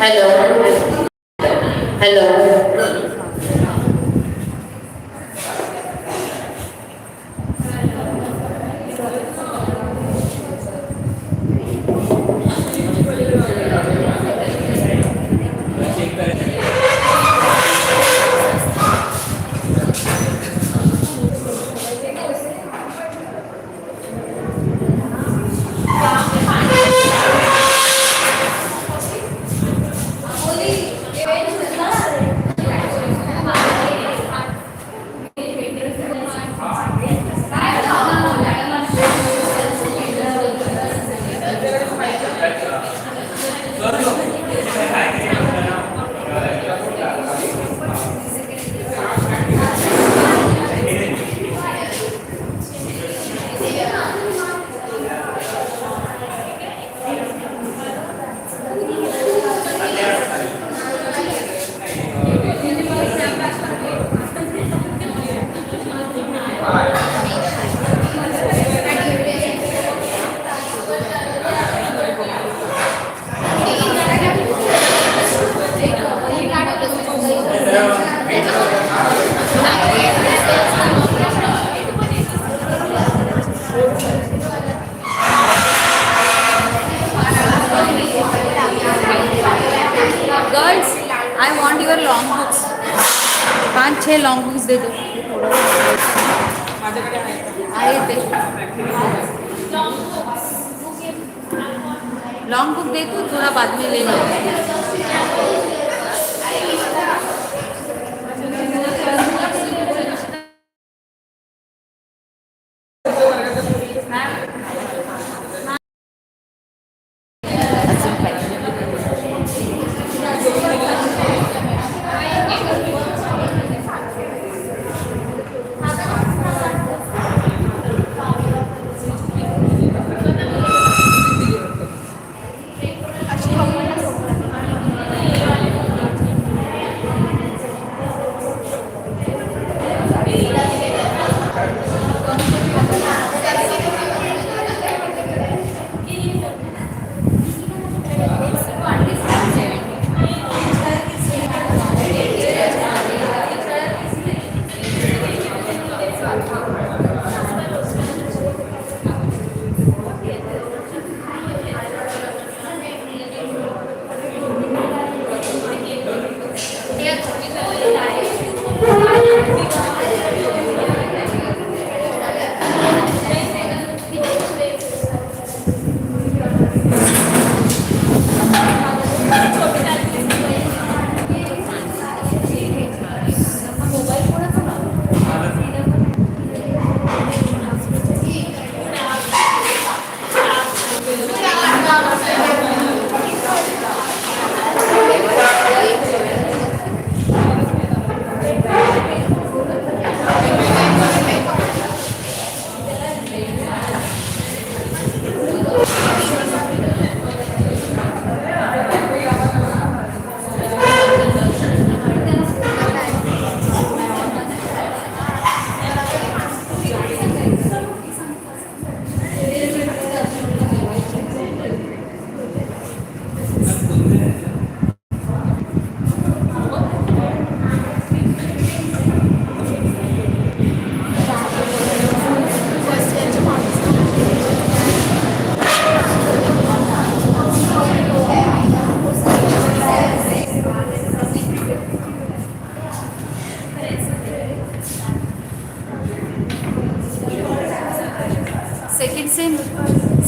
Hello. Hello. Girls I want your long books 5-6 long books दे दो आहे ते लॉन्ग बुक दे दो थोड़ा बाद में ले लो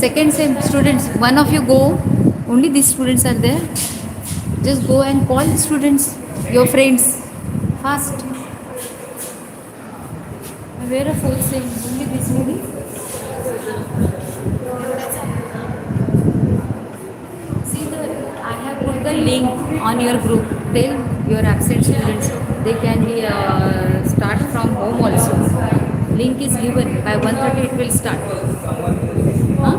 second sem students, one of you go, only these students are there, just go and call the students, your friends, fast. Where a fourth sem, only this lady. See I have put the link on your group, tell your absent students, they can be start from home also. Link is given, by 1:30 it will start. Huh?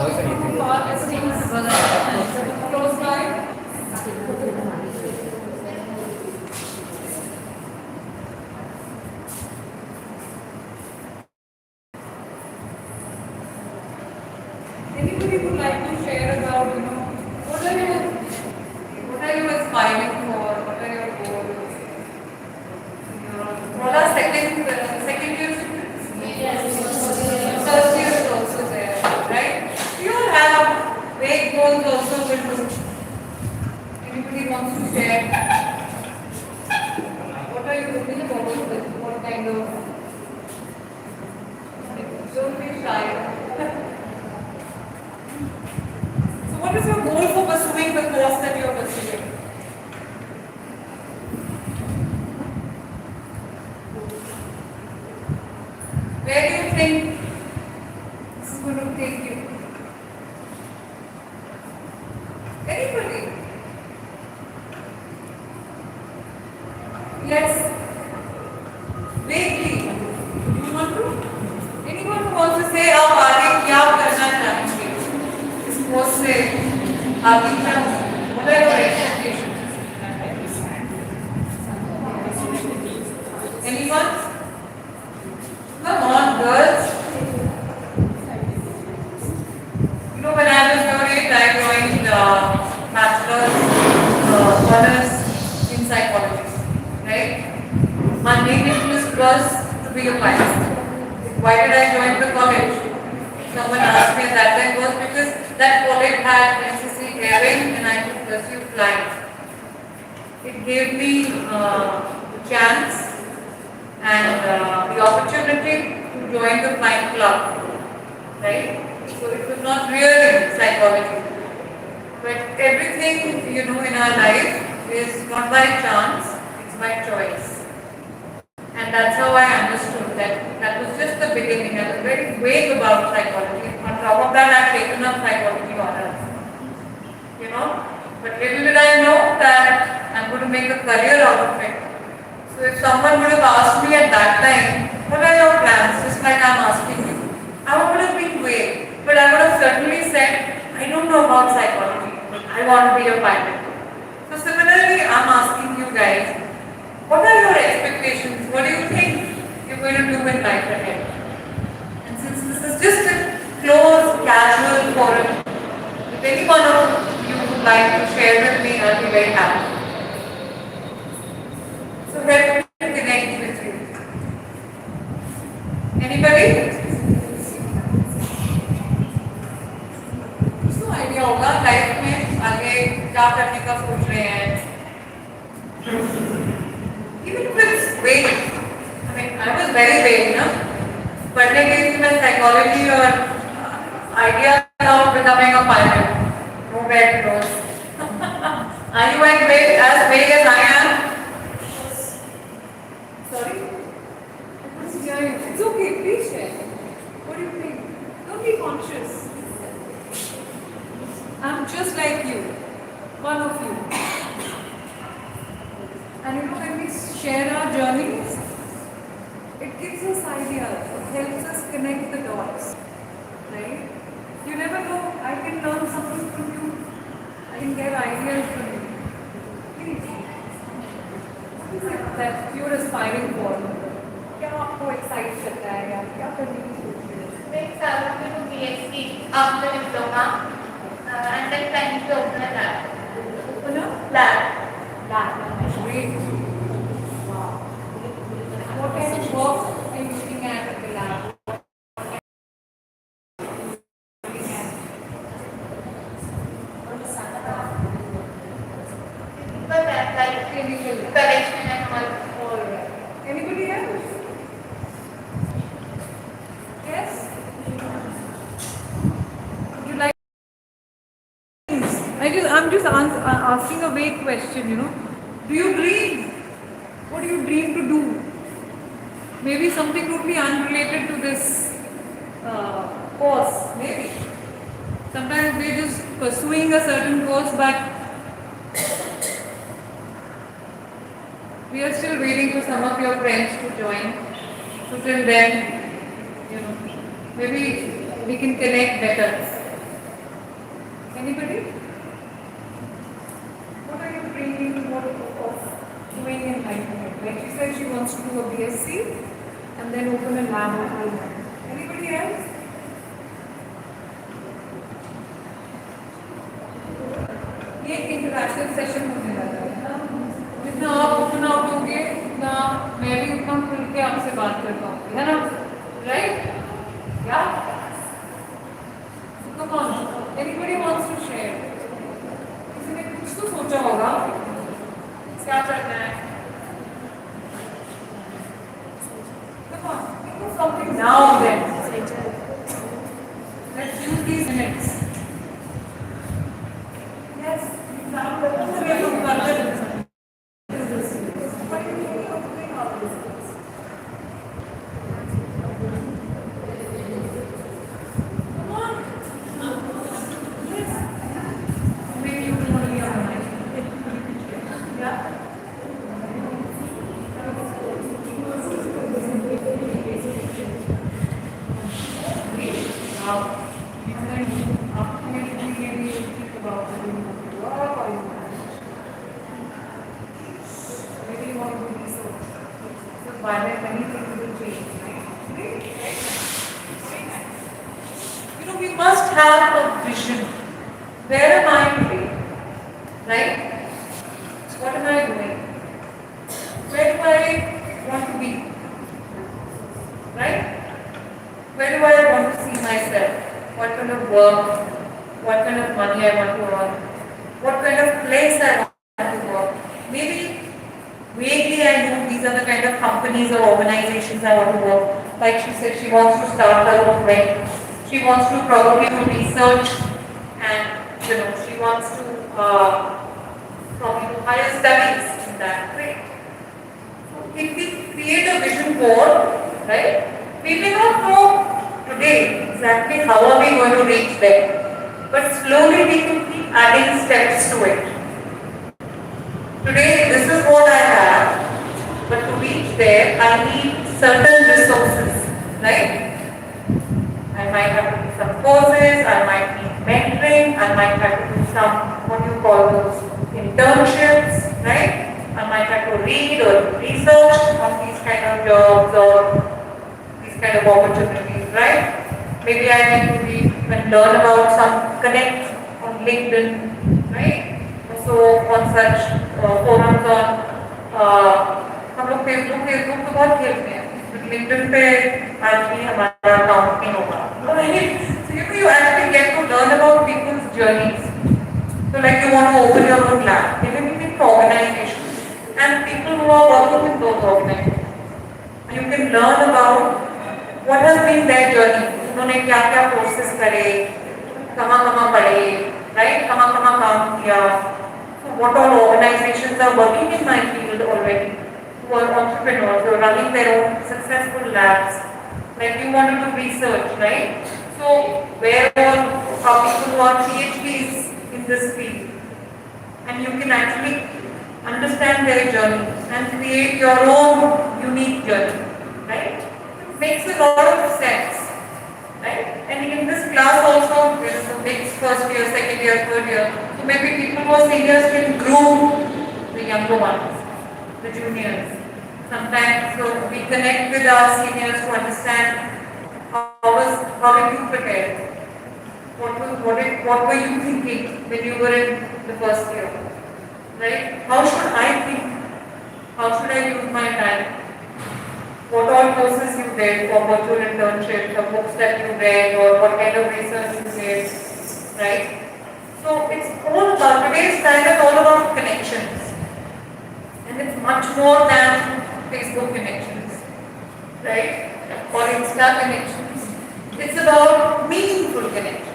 Close by. Anybody would like to share about, what are you aspiring for? What are your goals? What are second year students? First year is also there, right? You all have vague goals also will do. Anybody wants to share? What are you looking forward with? What kind of? Don't be shy. So what is your goal for pursuing the course that you are pursuing? Where do you think this is going to take you? Anybody? Yes. Vaguely. You want to? Anyone who wants to say, आप आगे क्या करना चाहेंगे? इस course से आगे क्या? What are your expectations? Anyone? Come on, girls. When I was your age, I joined bachelor's honors in psychology, right? My main interest was to be a pilot. Why did I join the college? Someone asked me at that time was because that college had NCC Airwing and I could pursue flying. It gave me the chance and the opportunity to join the flying club, right? So it was not really psychology. But everything, in our life is not by chance, it's by choice. And that's how I understood that was just the beginning. I was very vague about psychology. On top of that, I've taken up psychology honors. But little did I know that I'm going to make a career out of it. So if someone would have asked me at that time, what are your plans? Just like I'm asking you. I would have been vague. But I would have certainly said, I don't know about psychology, but I want to be a pilot. So similarly, I'm asking you guys, what are your expectations? What do you think you're going to do in life ahead? And since this is just a closed, casual forum, if any one of you would like to share with me, I'll be very happy. So let me connect with you. Anybody? Idea होगा life में आगे क्या करने का सोच रहे हैं even if it's vague I was very vague पढ़ने के लिए मैं psychology और idea about becoming a pilot no bad close are you as vague as I am sorry it's okay please share what do you think don't be conscious I'm just like you, one of you. And when we share our journeys, it gives us ideas, it helps us connect the dots, right? You never know, I can learn something from you, I can get ideas from you. Please. What is it that you're aspiring for? क्या आपको excite करता है या क्या करने की सोच रहे हैं? मैं started to BSc after diploma. And then planning to open a lab. Open a Lab. Great. Wow. What kind of work are you looking at the lab? But that like clinical collection and all. Anybody else? Yes? Would you like? I'm just asking a vague question, Do you dream? What do you dream to do? Maybe something would be unrelated to this course, maybe. Sometimes we're just pursuing a certain course, but we are still waiting for some of your friends to join. So till then, maybe we can connect better. Anybody? What are you dreaming of doing in life? Like she said, she wants to do a BSc and then open a lab at home. Anybody else? ये interactive session होने वाला है ना, जितना आप open out होगे उतना मैं भी उतना खुल के आपसे बात कर पाऊंगी, है ना? राइट? या? Come on, anybody wants to share? किसी ने कुछ तो सोचा होगा क्या करना है? Come on, think of something now then. Let's use these minutes. Yes, example. What do you think of doing all this? Come on. Yes. Maybe you want to be on my yeah. Now, and then after maybe you think about doing work or you maybe you want to do research. So by then many things will change, right? You know, we must have a vision. Where am I today? Right? What am I doing? Where do I want to be? Right? Where do I want to see myself? What kind of work? What kind of money I want to earn? What kind of place I want to work? Maybe vaguely I know these are the kind of companies or organizations I want to work. Like she said, she wants to start her own bank. She wants to probably do research and she wants to probably do higher studies in that way. So if we create a vision board, right, we may not know today exactly how are we going to reach there, but slowly we can keep adding steps to it. Today this is what I have, but to reach there I need certain resources, right? I might have to do some courses, I might need mentoring, I might have to do some, what do you call those, internships, right? I might have to read or research on these kind of jobs or these kind of opportunities, right? Maybe I need to read and learn about some connect on LinkedIn, right? So on such forums on, हम लोग Facebook तो बहुत खेलते हैं, LinkedIn पे आज भी हमारा अकाउंट नहीं होगा. So you actually get to learn about people's journeys. So like you want to open your own lab, even in organizations, and people who are working in those organizations, and you can learn about what has been their journey. उन्होंने क्या-क्या courses करे, कहाँ-कहाँ पढ़े, right? कहाँ-कहाँ काम किया. So what all organizations are working in my field already? Who are entrepreneurs, who are running their own successful labs. Like you want to do research, right? So where all are people who are PhDs in this field? And you can actually understand their journey and create your own unique journey, right? It makes a lot of sense, right? And in this class also, there is a mix, first year, second year, third year. So maybe people who are seniors can groom the younger ones, the juniors. Sometimes so we connect with our seniors to understand how did you prepare? What were you thinking when you were in the first year? Right? How should I think? How should I use my time? What all courses you did for virtual internships, the books that you read, or what kind of research you did, right? So it's all about, today's time is all about connections. And it's much more than Facebook connections, right? Or Insta connections. It's about meaningful connections.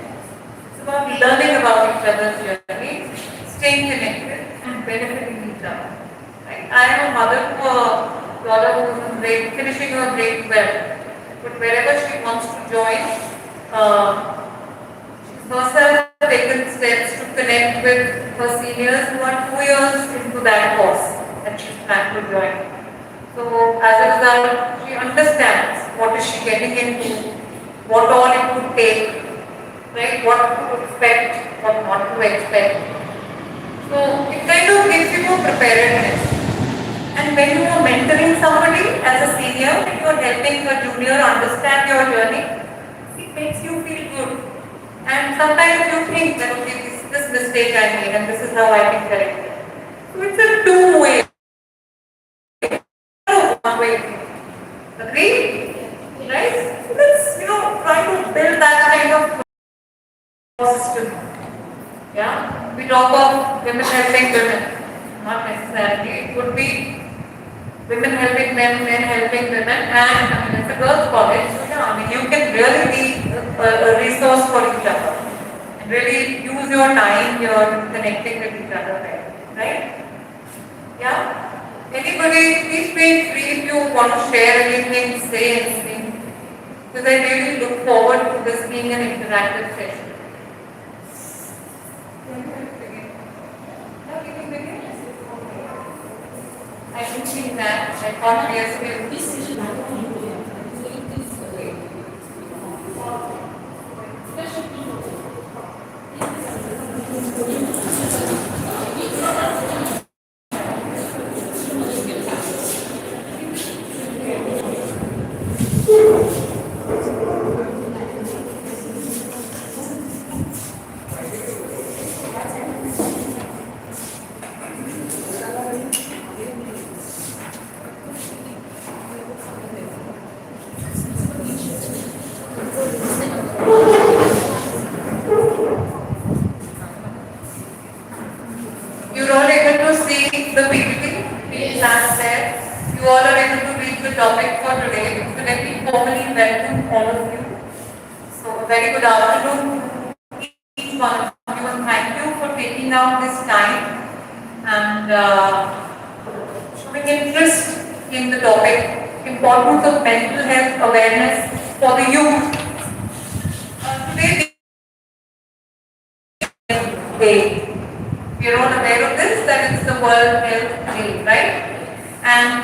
It's about learning about each other's journey, staying connected, and benefiting each other. Right? I am a mother to a daughter who is finishing her grade 12, but wherever she wants to join, she's herself taken steps to connect with her seniors who are 2 years into that course that she's planning to join. So as a result, she understands what is she getting into, what all it would take, right? What to expect, what not to expect. So it kind of gives you a preparedness. And when you are mentoring somebody as a senior, if you are helping a junior understand your journey, it makes you feel good. And sometimes you think that, okay, this mistake I made and this is how I can correct it. So it's a two-way, one-way thing. Agree? Right? So let's, try to build that kind of system. Yeah? We talk of women helping women. Not necessarily. It would be women helping men, men helping women, and it's a girls' college. So yeah, you can really be a resource for each other. And really use your time, you're connecting with each other, right? Yeah? Anybody, please feel free if you want to share anything, say anything. Because I really look forward to this being an interactive session. I can see that. I thought yesterday. You're all able to see the PPT plans there. You all are able to read the topic for today. So let me formally welcome all of you. So a very good afternoon to each one of you, and thank you for taking out this time and showing interest in the topic, importance of mental health awareness for the youth. Today Day. We are all aware of this, that it's the World Health Day, right? And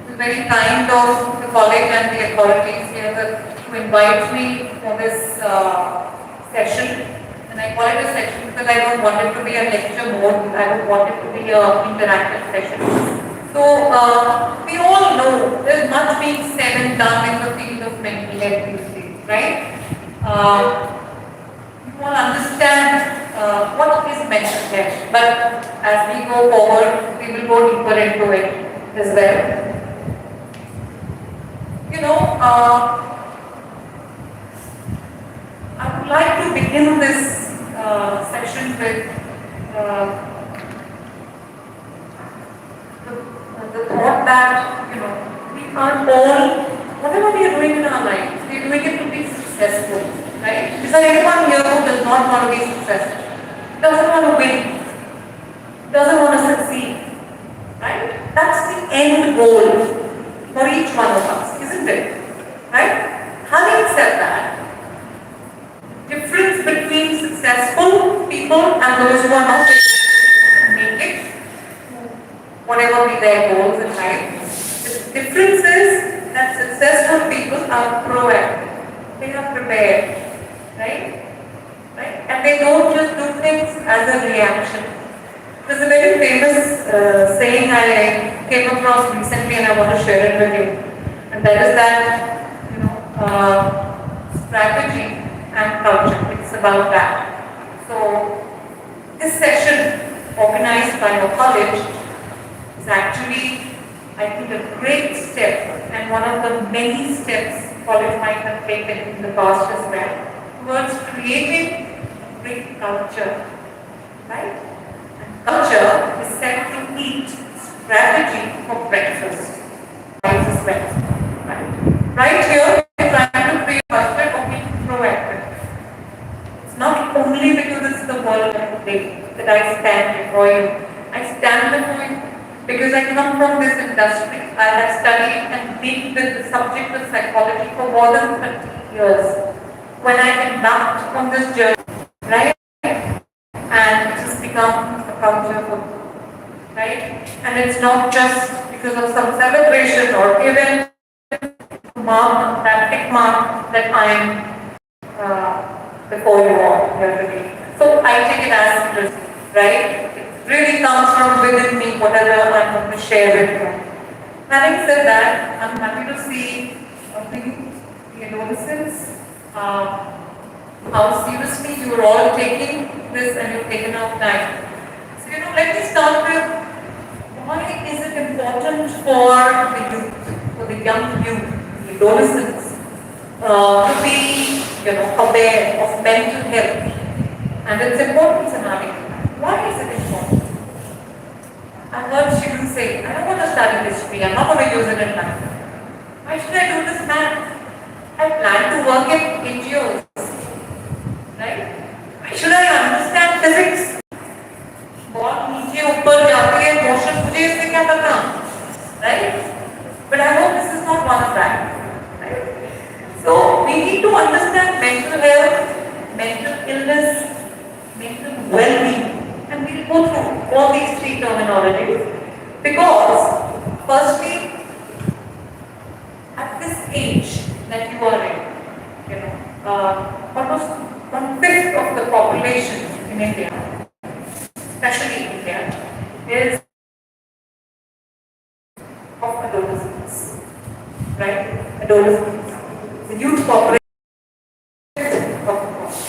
it's very kind of the college and the authorities here to invite me for this session. And I call it a session because I don't want it to be a lecture mode, I would want it to be an interactive session. So we all know there's much being said and done in the field of mental health these days, right? You all understand what is mental health, but as we go forward, we will go deeper into it as well. I would like to begin this section with the thought that, we can't all, whatever we are doing in our lives, we are doing it to be successful, right? Is there anyone here who does not want to be successful? Doesn't want to win, doesn't want to succeed, right? That's the end goal for each one of us, isn't it? Right? Having said that, difference between successful people and those who are not able to make it, whatever be their goals in life, the difference is that successful people are proactive, they are prepared, right? Right? And they don't just do things as a reaction. There's a very famous saying I came across recently and I want to share it with you. And that is that, strategy and culture. It's about that. So, this session organized by your college is actually, I think, a great step and one of the many steps college might have taken in the past as well towards creating a great culture, right? And culture is set to eat strategy for breakfast, as well, right? Right here, we're trying to create a culture of being proactive. It's not only because it's the World Health Day that I stand before you. I stand before you because I come from this industry. I have studied and been with the subject of psychology for more than 30 years. When I embarked on this journey, right, and it has become a culture for me, right? And it's not just because of some celebration or event mark, that tick mark that I'm before you walk here today. So I take it as interesting, right? It really comes from within me, whatever I'm going to share with you. Having said that, I'm happy to see the adolescents, how seriously you are all taking this and you've taken out time. So, let me start with why is it important for the youth, for the young youth, the adolescents, to be, aware of mental health and its importance in having it. Why is it important? I've heard students say, I don't want to study history, I'm not going to use it in math. Why should I do this math? I plan to work in NGOs, right? Why should I understand physics? बहुत नीचे ऊपर जाती है motion मुझे इससे क्या करना, right? But I hope this is not one of that, right? So we need to understand mental health, mental illness, mental well-being, and we'll go through all these three terminologies because, firstly, at this age that you are in, almost 1/5 of the population in India, especially India, is of adolescents, right? Adolescents. The youth population of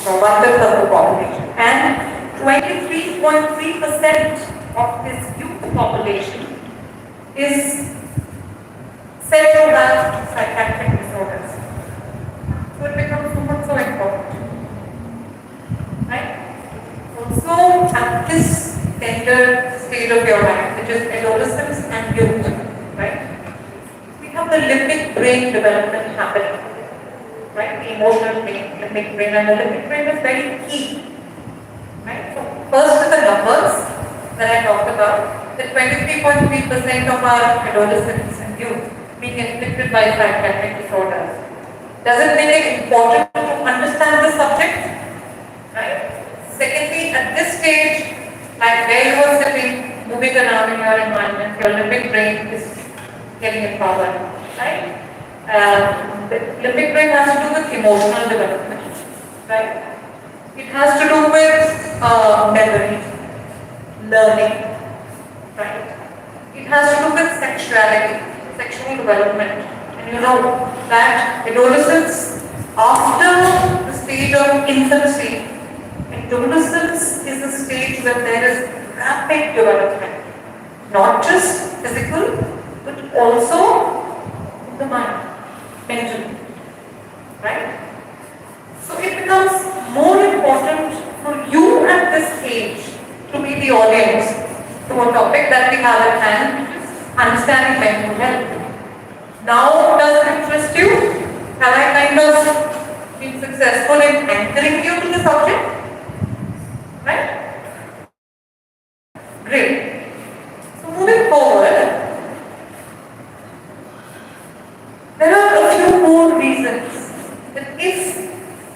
1/5 of the population, and 23.3% of this youth population is said to have psychiatric disorders. So it becomes so important, right? Also, at this tender stage of your life, which is adolescence and youth, right? We have the limbic brain development happening, right? The emotional brain, limbic brain, and the limbic brain is very key, right? So first is the numbers that I talked about. The 23.3% of our adolescents and youth being afflicted by psychiatric disorders. Does it make it important to understand the subject, right? Secondly, at this stage, like where you are sitting, moving around in your environment, your limbic brain is getting empowered, right? The limbic brain has to do with emotional development, right? It has to do with memory, learning, right? It has to do with sexuality, sexual development. And you know that adolescence, after the stage of infancy, adolescence is a stage where there is rapid development, not just physical, but also in the mind, mentally, right? So it becomes more important for you at this age to be the audience to a topic that we have at hand, which is understanding mental health. Now, does it interest you? Have I kind of been successful in anchoring you to the subject? Right? Great. So moving forward, there are a few more reasons that if,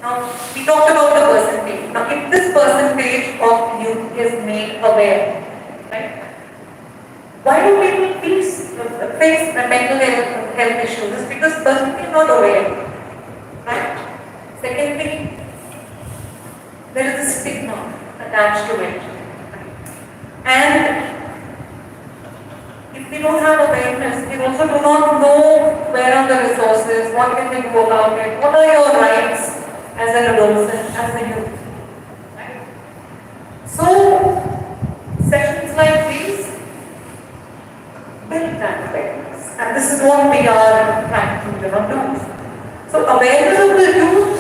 now we talked about the percentage, now if this percentage of youth is made aware, right? Why do people face mental health issues? It's because personally not aware, right? Secondly, there is a stigma attached to it. And if we don't have awareness, we also do not know where are the resources, what can we do about it, what are your rights as an adolescent, as a youth. Right? So, sessions like these build that awareness. And this is what we are trying to do. So, awareness of the youth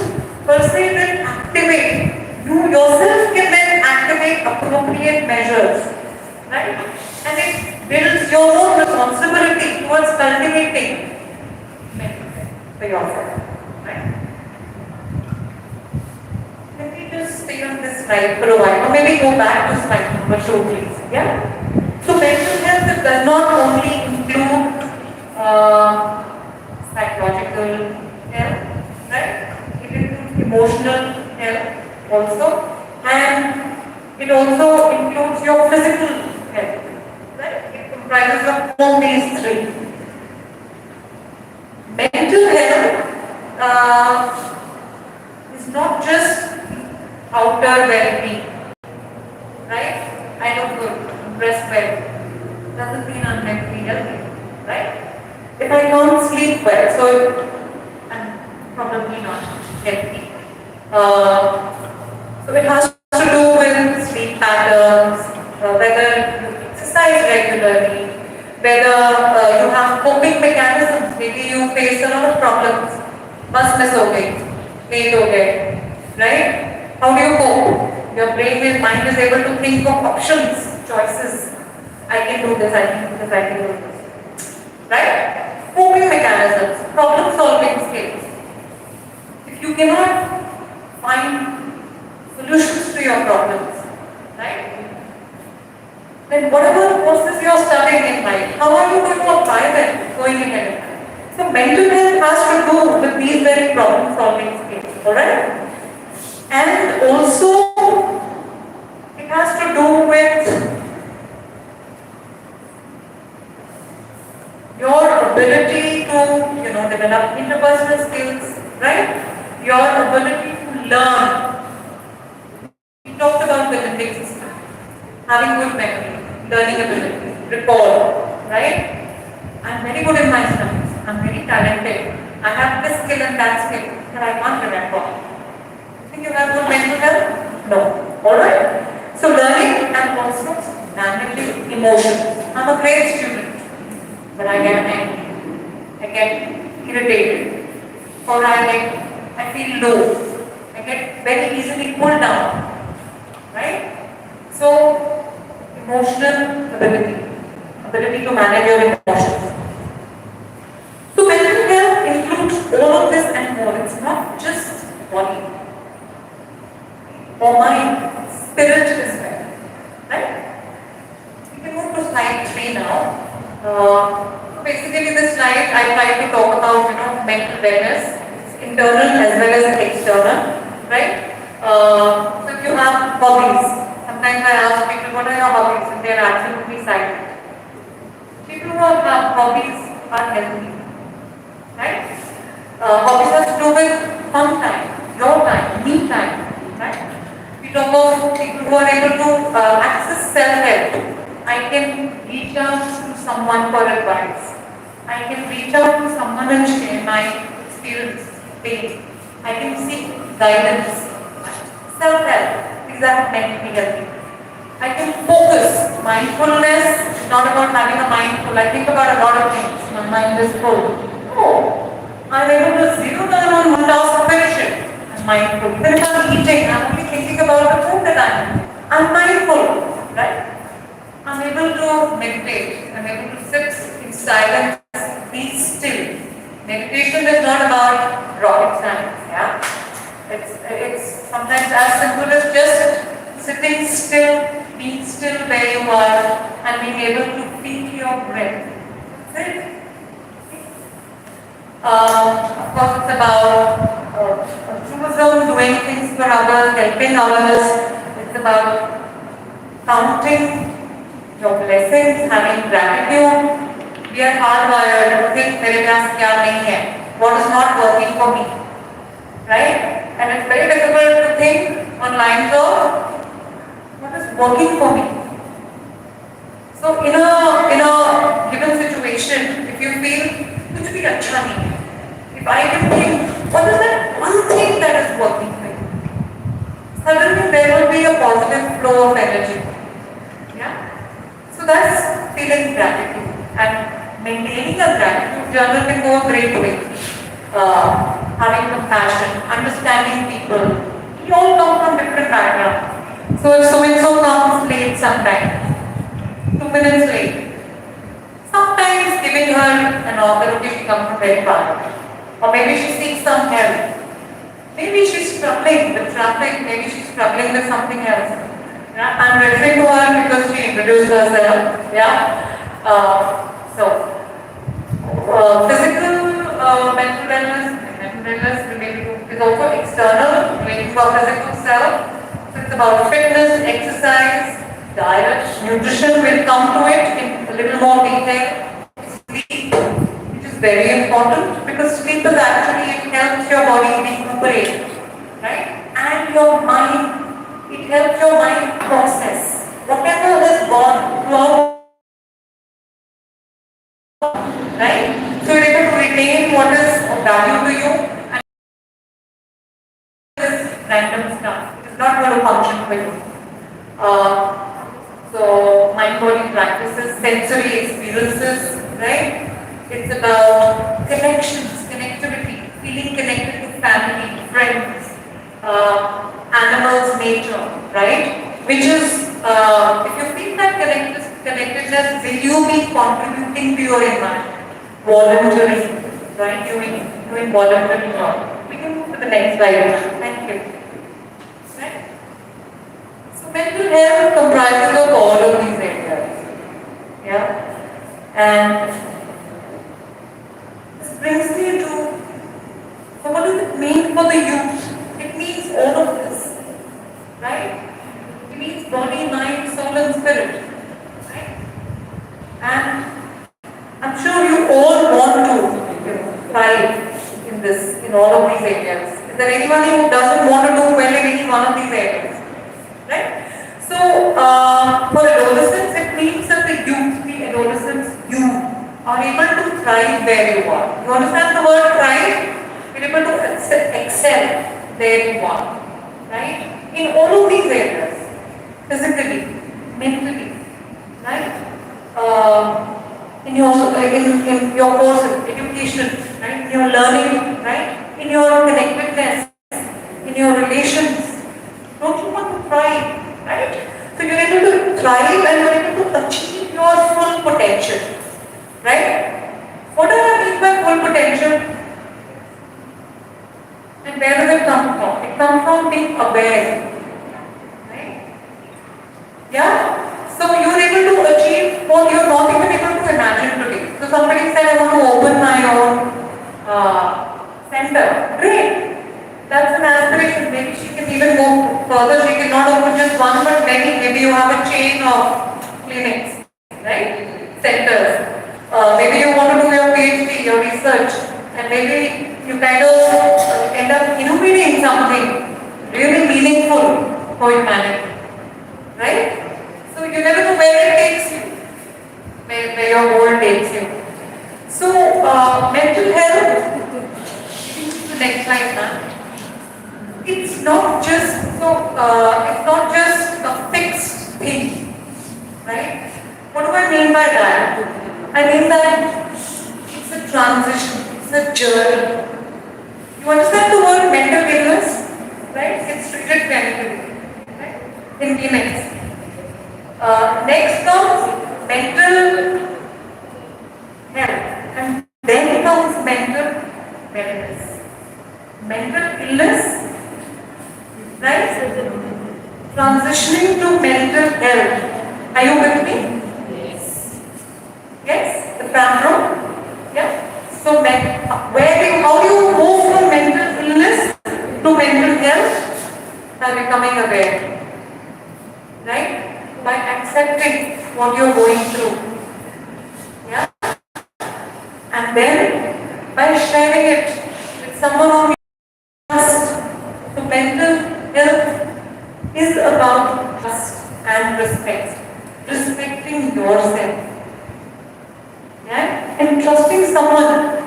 per se will activate. You yourself can then activate appropriate measures, right? And it builds your own responsibility towards cultivating mental health for yourself, right? Let me just stay on this slide for a while, or maybe go back to slide number 2, please. Yeah? So mental health does not only include psychological health, right? It includes emotional health also, and it also includes your physical health, right? It comprises of all these three. Mental health is not just outer well-being, right? I look good, I'm dressed well. Doesn't mean I'm mentally healthy, right? If I don't sleep well, so I'm probably not healthy. So it has to do with sleep patterns, whether you exercise regularly, whether you have coping mechanisms. Maybe you face a lot of problems. Must miss okay, late okay, right? How do you cope? Your brain and mind is able to think of options, choices. I can do this, I can do this, I can do this. Right? Coping mechanisms, problem solving skills. If you cannot find solutions to your problems, right? Then whatever courses you're studying in life, how are you going to apply them going ahead in life? So mental health has to do with these very problem solving skills, alright? And also it has to do with your ability to, develop interpersonal skills, right? Your ability to learn. We talked about the limbic system, having good memory, learning ability, recall, right? I'm very good in my studies. I'm very talented. I have this skill and that skill, but I can't remember. You think you have good mental health? No. Alright? So learning and also managing emotions. I'm a great student, but I get angry. I get irritated. Or I feel low. I get very easily pulled down. Right? So, emotional ability to manage your emotions. So mental health includes all of this and more. It's not just body or mind, spirit as well. Right? We can move to slide 3 now. So basically this slide I try to talk about mental wellness. It's internal as well as external. Right? So if you have hobbies, sometimes I ask people, what are your hobbies? And they are absolutely silent. People who have hobbies are healthy. Right? Hobbies have to do with fun time, your time, me time. Right? We talk about people who are able to access self-help. I can reach out to someone for advice. I can reach out to someone and share my experience, pain. I can seek guidance. Self-help, these are mentally healthy. I can focus. Mindfulness is not about having a mindful. I think about a lot of things. My mind is full. No. I'm able to zero down on one task, finish it. I'm mindful. Even if I'm eating, I'm only thinking about the food that I'm eating. I'm mindful, right? I'm able to meditate. I'm able to sit in silence, be still. Meditation is not about rocket science, yeah? It's sometimes as simple as just sitting still, being still where you are, and being able to feel your breath. That's it. Of course, it's about altruism, doing things for others, helping others. It's about counting your blessings, having gratitude. We are hardwired to think मेरे पास क्या नहीं है, what is not working for me, right? And it's very difficult to think on lines of what is working for me. So in a given situation, if you feel कुछ भी अच्छा नहीं है, if I can think what is that one thing that is working for you, suddenly there will be a positive flow of energy. Yeah. So that's feeling gratitude, and maintaining a gratitude journal can go a great way. Having compassion, understanding people. We all come from different backgrounds. So if so-and-so comes late sometimes, 2 minutes late, sometimes giving her an offer, okay, she comes from very far. Or maybe she seeks some help. Maybe she's struggling with traffic, maybe she's struggling with something else. Yeah? I'm referring to her because she introduced herself. Yeah? Physical mental wellness is also external, relating to our physical self. So it's about fitness, exercise, diet, nutrition. We'll come to it in a little more detail. Sleep, which is very important because sleep is actually, it helps your body recuperate, right? And your mind helps your mind process whatever has gone throughout, right? So you're able to retain what is of value to you and this random stuff. It is not going to function for you. So mind body practices, sensory experiences, right? It's about connections, connectivity, feeling connected to family, friends, animals, nature, right? Which is, if you feel that connectedness, will you be contributing to your environment? Voluntary, right? Doing voluntary work. We can move to the next slide. Thank you. Right? So mental health comprises of all of these areas. Yeah? And this brings me to, so what does it mean for the youth? It means all of this. Right? It means body, mind, soul and spirit. Right? And I'm sure you all want to thrive in this, in all of these areas. Is there anyone who doesn't want to do well in any one of these areas? Right? So, for adolescents, it means that the adolescents, you are able to thrive where you are. You understand the word thrive? You're able to excel where you are. Right? In all of these areas. Physically, mentally, right? In your courses, education, right? In your learning, right? In your connectedness, in your relations. Don't you want to thrive, right? So you're able to thrive and you're able to achieve your full potential, right? What do I mean by full potential? And where does it come from? It comes from being aware, right? Yeah? So you're able to achieve what you're not even able to imagine today. So somebody said, I want to open my own center. Great. That's an aspiration. Maybe she can even go further. She cannot open just one, but many. Maybe you have a chain of clinics, right? Centers. Maybe you want to do your PhD, your research, and maybe you kind of end up innovating something really meaningful for humanity, right? So you never know where it takes you, where your goal takes you. So mental health, the next slide now. It's not just a fixed thing, right? What do I mean by that? I mean that it's a transition, it's a journey. You understand the word mental illness, right? It's treated clinically, right? In clinics. Next comes mental health, and then comes mental wellness. Mental illness, right? Transitioning to mental health. Are you with me? Yes. Yes? The background? Yeah? So, how do you move from mental illness to mental health? By becoming aware. Right? By accepting what you're going through. Yeah? And then by sharing it with someone whom you trust. So mental health is about trust and respect. Respecting yourself. Yeah? And trusting someone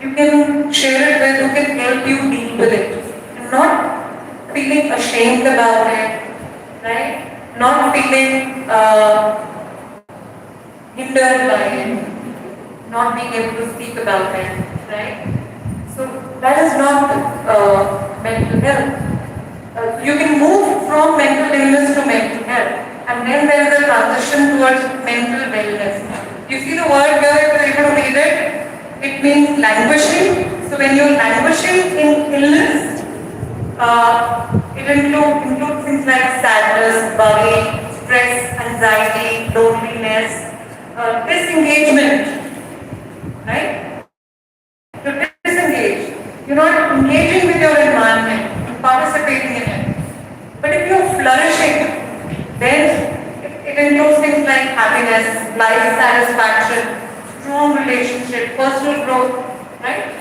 you can share it with, who can help you deal with it. And not feeling ashamed about it. Right? Not feeling hindered by it, not being able to speak about it, right? So that is not mental health. You can move from mental illness to mental health, and then there is a transition towards mental wellness. You see the word here, if you're able to read it, it means languishing. So when you're languishing in illness, it includes things like sadness, worry, stress, anxiety, loneliness, disengagement, right? To disengage. You're not engaging with your environment, you're participating in it. But if you're flourishing, then it includes things like happiness, life satisfaction, strong relationship, personal growth, right?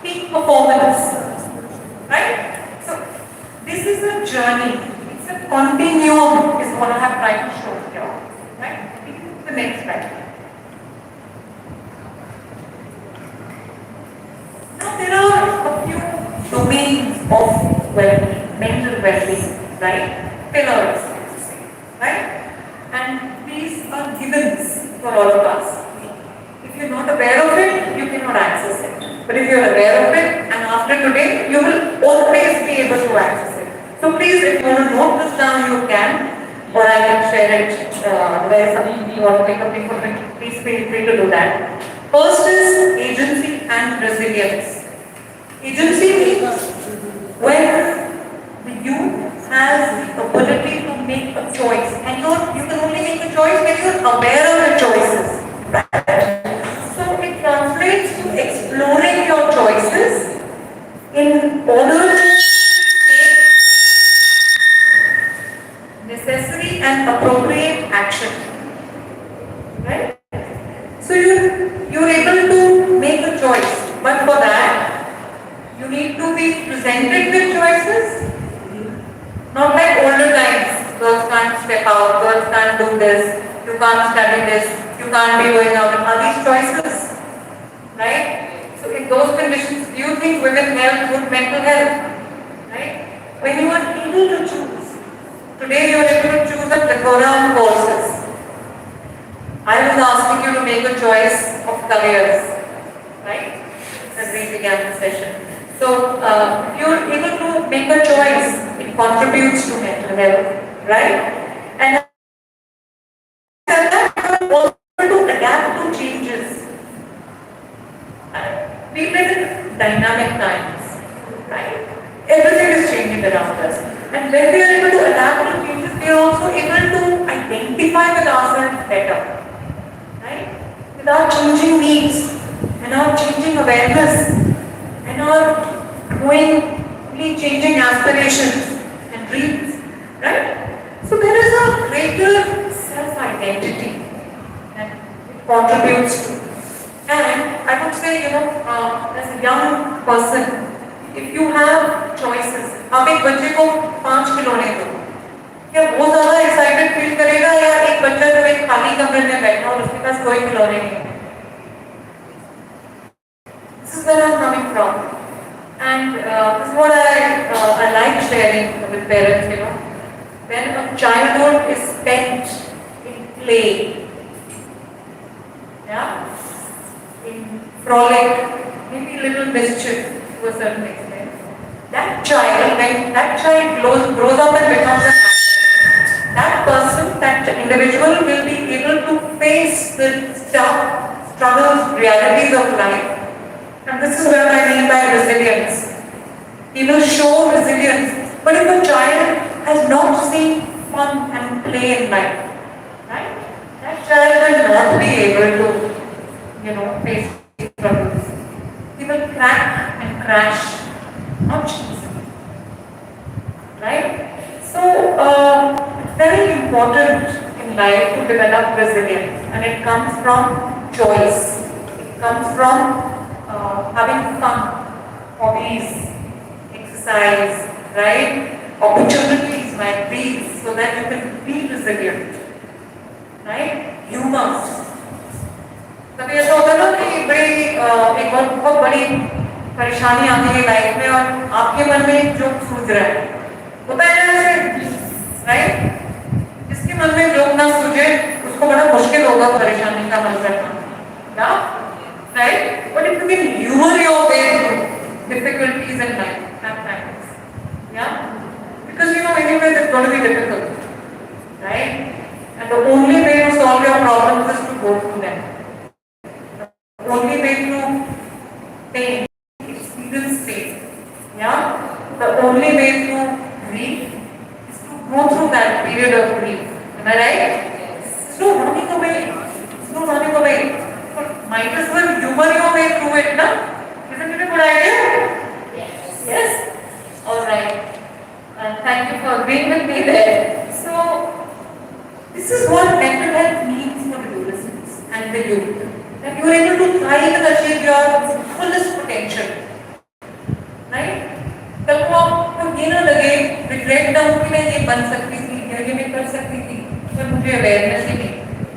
Peak performance, right? So this is a journey. It's a continuum is what I have tried to show here. Right? The next slide. Now there are a few domains of well-being, mental well-being, right? Pillars, right? And these are givens for all of us. If you're not aware of it, you cannot access it. But if you're aware of it, and after today, you will always be able to access it. So please, if you want to note this down, you can, or I can share it where you want to make a thing of it. Please feel free to do that. First is agency and resilience. Agency means when the youth has the ability to make a choice, and you can only make a choice when you're aware of the choices. So it translates to exploring your choices in order to take necessary and appropriate action. Right? So you're able to make a choice, but for that you need to be presented with choices. Not like older times, girls can't step out, girls can't do this, you can't study this, you can't be going out. Are these choices? Right? So in those conditions, do you think women have good mental health? Right? When you are able to choose, today you are able to choose a plethora of courses. I was asking you to make a choice of careers, right? As we began the session. So if you are able to make a choice, it contributes to mental health, right? And also to adapt to changes. We live in dynamic times, right? Everything is changing around us. And when we are able to adapt to changes, we are also able to identify with ourselves better, right? With our changing needs and our changing awareness and our growingly changing aspirations and dreams, right? So there is a greater self-identity that it contributes to. And I would say, as a young person, if you have choices, आप एक बच्चे को 5 खिलौने दो, क्या वो ज़्यादा excited feel करेगा या एक बच्चा जो एक खाली कमरे में बैठा और उसके पास कोई खिलौने नहीं है? This is where I'm coming from. And this is what I like sharing with parents, When a childhood is spent in play, in frolic, maybe little mischief to a certain extent, that child, when that child grows up and becomes an adult, that person, that individual will be able to face the struggles, realities of life. And this is what I mean by resilience. He will show resilience. But if a child has not seen fun and play in life, right? That child will not be able to, face struggles. He will crack and crash, not cheese. Right? So, it's very important in life to develop resilience, and it comes from choice. It comes from having fun, hobbies, exercise, right? Opportunities like these, so that you can be resilient, right? Humor. कभी ऐसा होता है ना कि एक बहुत बड़ी परेशानी आती है लाइफ में और आपके मन में एक जोक सूझ रहा है, होता है ना ऐसे, राइट? जिसके मन में जोक ना सूझे उसको बड़ा मुश्किल होगा परेशानी का हल करना, right? But if you can humor your way through difficulties in life at times, because anyway it's going to be difficult, right? And the only way to solve your problems is to go through them. The only way to pain, experience pain, the only way to grieve is to go through that period of grief. Am I right? It's no running away. It's no running away. But might as well humor your way through it, no? Isn't it a good idea? Yes? Alright. Thank you for agreeing with me there. So, this is what mental health means for adolescents and the youth. That you are able to thrive and achieve your fullest potential. Right? कल को आपको ये ना लगे regret ना हो कि मैं ये बन सकती थी या ये नहीं कर सकती थी, पर मुझे अवेयरनेस ही नहीं.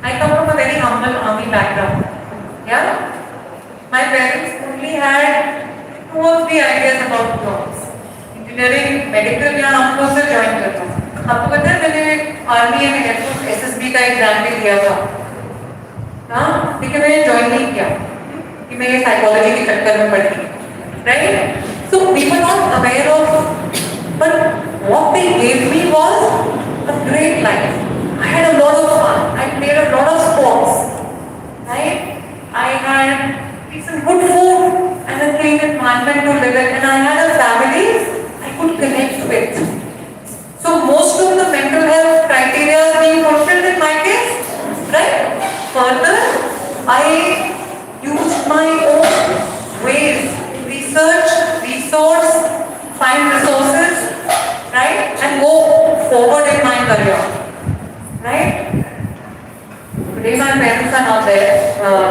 I come from a very humble army background. Yeah, my parents only had 2 or 3 ideas about jobs. Engineering, medical या हम लोग से join करता हूँ. आपको पता है मैंने आर्मी में एयरफोर्स SSB का एग्जाम भी दिया था. हाँ, लेकिन मैंने ज्वाइन नहीं किया कि मैं ये साइकोलॉजी के चक्कर में पड़ गई. Right? So we were not aware of, but what they gave me was a great life. I had a lot of fun. I played a lot of sports. Right? I had some good food and a clean environment to live in, and I had a family I could connect with. So most of the mental health criteria are being fulfilled in my case. Right? Further, I used my own ways. Research, resource, find resources, right, and go forward in my career, right? Today my parents are not there,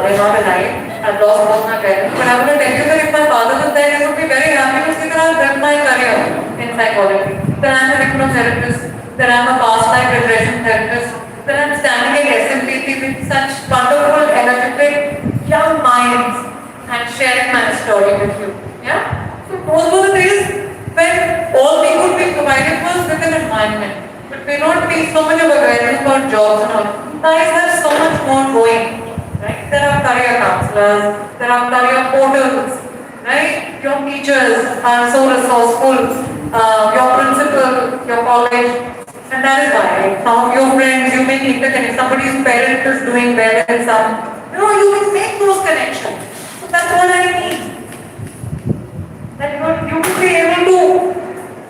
they're not alive. I've lost both my parents, but I'm going to tell you that if my father was there, he would be very happy to see that I've built my career in psychology, that I'm a hypnotherapist, that I'm a past life regression therapist, that I'm standing at SMPT with such wonderful, energetic, young minds and sharing my story with you. Yeah? So those were the days when all we could be provided was with an environment. But may not be so much of awareness about jobs and all. Guys have so much more going. Right? There are career counselors, there are career portals, right? Your teachers are so resourceful, your principal, your college, and that is why some of your friends you may need to connect. Somebody's parent is doing well in some, you can make those connections. So that's what I need. That you will be able to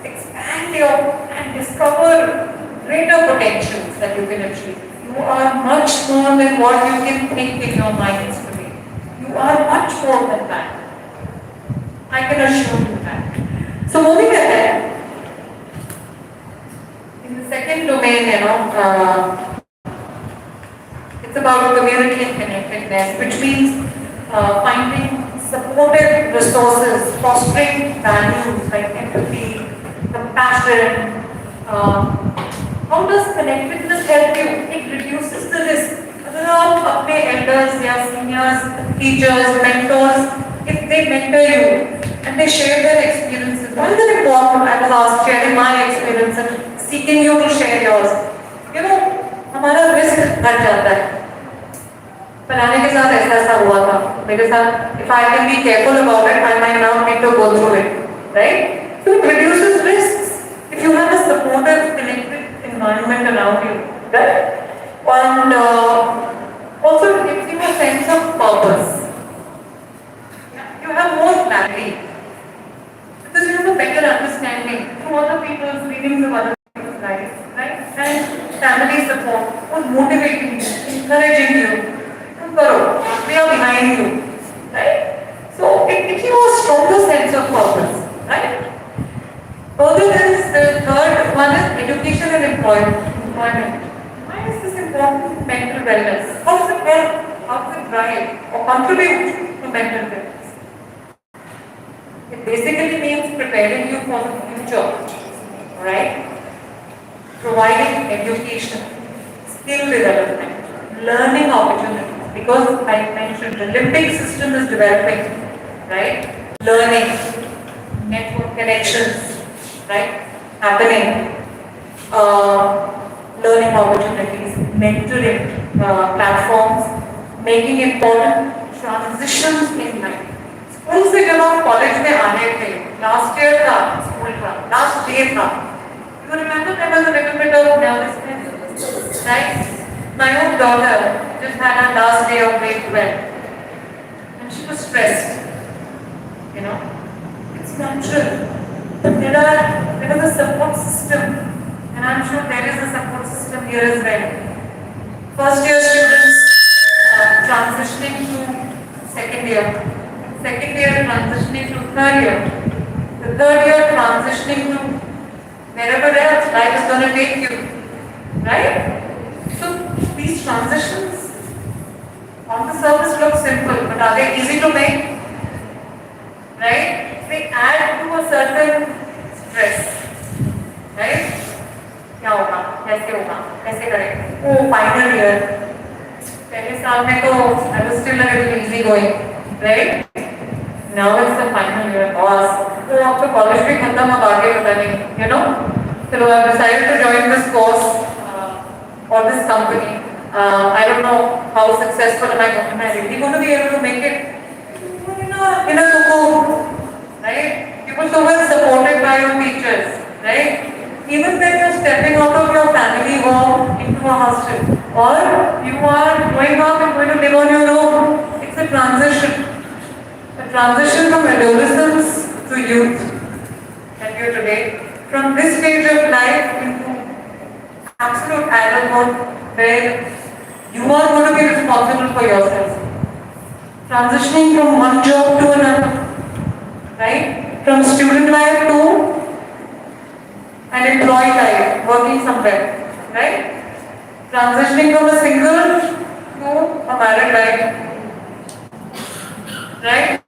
expand and discover greater potentials that you can achieve. You are much more than what you can think in your minds today. You are much more than that. I can assure you that. So moving ahead, in the second domain, it's about community and connectedness, which means finding supportive resources, fostering values like empathy, compassion. How does connectedness help you? It reduces the risk. अगर आप अपने elders या seniors, teachers, mentors, if they mentor you and they share their experiences, why is it important? I was asked, sharing my experience and seeking you to share yours. हमारा risk घट जाता है. फलाने के साथ ऐसा हुआ था मेरे साथ. If I can be careful about it, I might not need to go through it, right? So it reduces risks if you have a supportive, connected environment around you, right? And also it gives you a sense of purpose. You have more clarity because you have a better understanding through other people's readings of other people's lives, right? And family support was motivating you, encouraging you. We are behind you, right? So it gives you a stronger sense of purpose, right? Further, there is the third one is education and employment. Why is this important? Mental wellness. How does it help? How does it drive or contribute to mental wellness? It basically means preparing you for the future, right? Providing education, skill development, learning opportunities. Because I mentioned the limbic system is developing, right? Learning, network connections, right? Happening, learning opportunities, mentoring platforms, making important transitions in life. School से जब आप college में आने थे, last year था school का, last day था. You remember there was a little bit of nervousness, right? My own daughter just had her last day of grade 12 and she was stressed. It's natural. But there was a support system, and I'm sure there is a support system here as well. First year students transitioning to second year transitioning to third year, the third year transitioning to wherever else life is going to take you, right? So these transitions on the surface look simple, but are they easy to make? Right? They add to a certain stress. right? क्या होगा, कैसे होगा, कैसे करें? Oh, final year. पहले साल में तो I was still a little easy going, right? Now it's the final year. Boss, तो अब तो college भी खत्म अब आगे पता नहीं, you know? So I decided to join this course or this company. I don't know how successful am I going to be. Am I really going to be able to make it? In a suku, right? You were so well supported by your teachers, right? Even when you're stepping out of your family home into a hostel, or you are going out and going to live on your own, it's a transition. A transition from adolescence to youth that you're today. From this stage of life into absolute adulthood where you are going to be responsible for yourself. Transitioning from one job to another, right? From student life to an employee life, working somewhere, right? Transitioning from a single to a married life, right?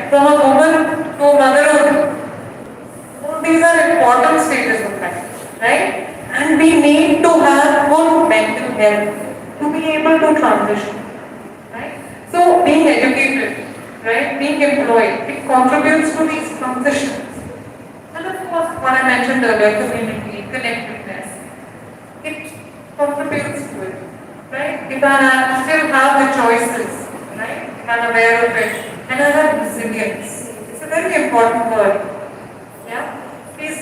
From a woman to a motherhood. All these are important stages of life, right? And we need to have good mental health to be able to transition, right? So being educated, right, being employed, it contributes to these transitions. And of course, what I mentioned earlier, community, connectedness, it contributes to it, right? If I still have the choices, right, if I'm aware of it, and I have resilience, it's a very important word, yeah? Please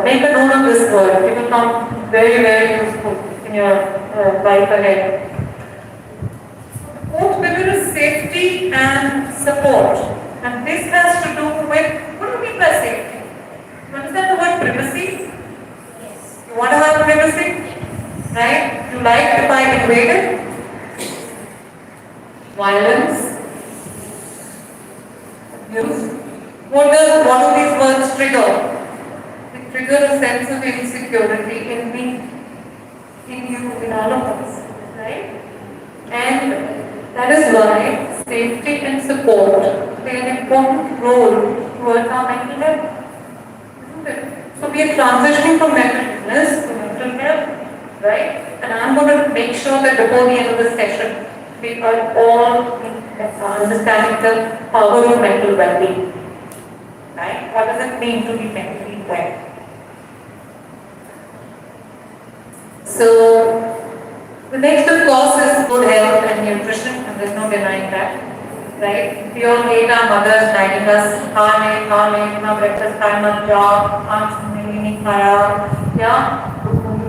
make a note of this word. It will come very, very useful in your life ahead. Fourth pillar is safety and support. And this has to do with, what do you mean by safety? You understand the word privacy? Yes. You want to have privacy? Right? You like if I invaded? Violence? Abuse? What do these words trigger? They trigger a sense of insecurity in me, in you, in all of us, right? And that is why safety and support play an important role towards our mental health. Isn't it? So we are transitioning from mental illness to mental health, right? And I'm going to make sure that before the end of the session, we are all understanding the power of mental well-being. Right? What does it mean to be mentally well? So, the next of course is good health and nutrition, and there's no denying that. Right? We all hate our mothers guiding us, breakfast time, job, yeah?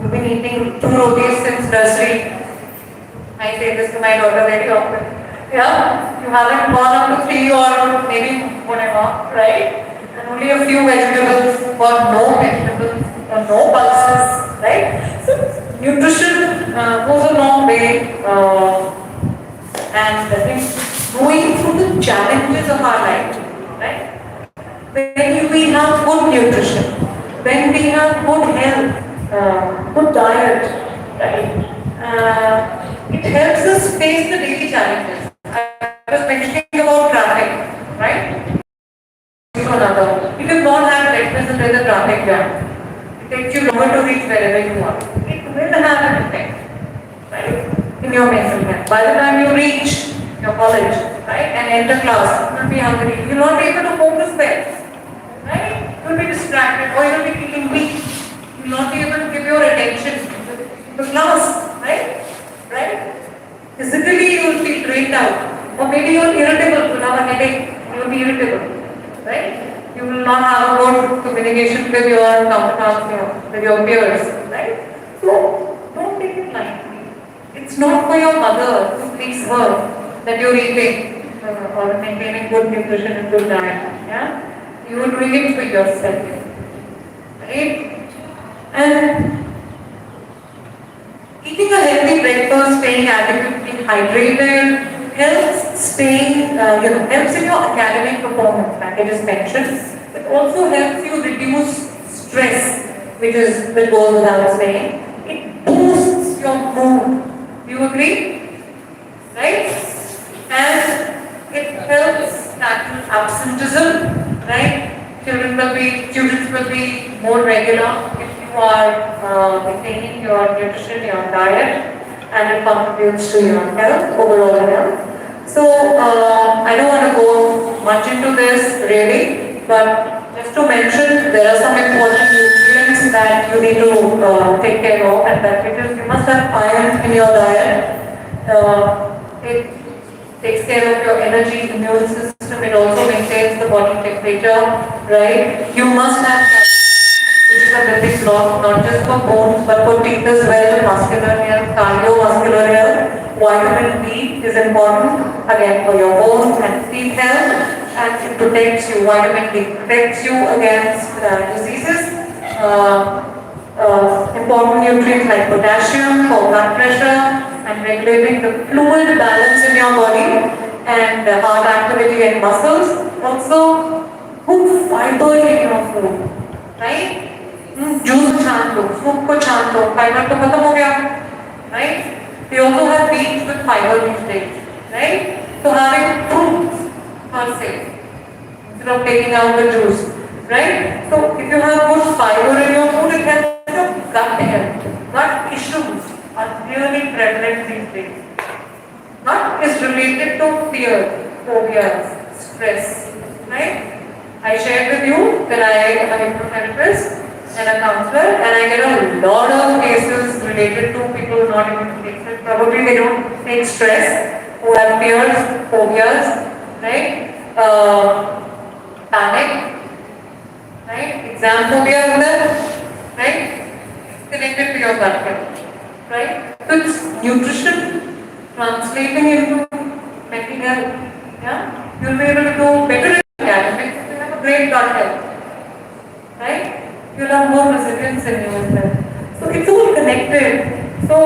We've been eating 2 rotis since nursery. I say this to my daughter very often. Yeah? You haven't gone up to 3 or maybe whatever, right? And only a few vegetables or no vegetables or no pulses, right? So nutrition goes a long way and I think going through the challenges of our life, right? When we have good nutrition, when we have good health, good diet, right? It helps us face the daily challenges. I was mentioning about traffic, right? You cannot have breakfast and there's a traffic jam. It takes you longer to reach wherever you are. It will have an effect, right, in your mental health. By the time you reach your college, right, and enter class, you will be hungry. You will not be able to focus there, right? You will be distracted or you will be feeling weak. You will not be able to give your attention to class, right? Right? Physically you will feel drained out. Or maybe you are irritable, you will have a headache, you will be irritable. Right? You will not have a good communication with your counterparts, with your peers, right? So, don't take it lightly. It's not for your mother to please her that you're eating or maintaining good nutrition and good diet. Yeah? You are doing it for yourself. Right? And eating a healthy breakfast, staying adequately hydrated, helps helps in your academic performance, like I just mentioned. It also helps you reduce stress, which goes without saying. It boosts your mood. Do you agree? Right? And it helps tackle absenteeism, right? Students will be more regular. It you are maintaining your nutrition, your diet, and it contributes to your health, overall health. So I don't want to go much into this really, but just to mention, there are some important nutrients that you need to take care of, and that because you must have iron in your diet. It takes care of your energy, immune system. It also maintains the body temperature, right? You must have which is a building block, not just for bones, but for teeth as well, muscular health, cardiovascular health. Vitamin D is important, again, for your bones and teeth health, and it protects you. Vitamin D protects you against diseases. Important nutrients like potassium for blood pressure and regulating the fluid balance in your body and heart activity and muscles. Also, good fiber in your food, right? Juice छान लो, soup को छान लो, fiber तो खत्म हो गया, right? We also have beets with fiber these days, right? So having fruits per se, instead of taking out the juice, right? So if you have good fiber in your food, it helps your gut health. Gut issues are really prevalent these days. Gut is related to fear, phobias, stress, right? I shared with you that I am a hypnotherapist and a counselor, and I get a lot of cases related to people not able to take stress. Probably they don't take stress, who have fears, phobias, right? Panic, right? Exam phobia is there, right? It's connected to your gut health, right? So it's nutrition translating into mental health. Yeah, you'll be able to do better in academics if you have a great gut health, right? You'll have more resilience in you as well. So it's all connected. So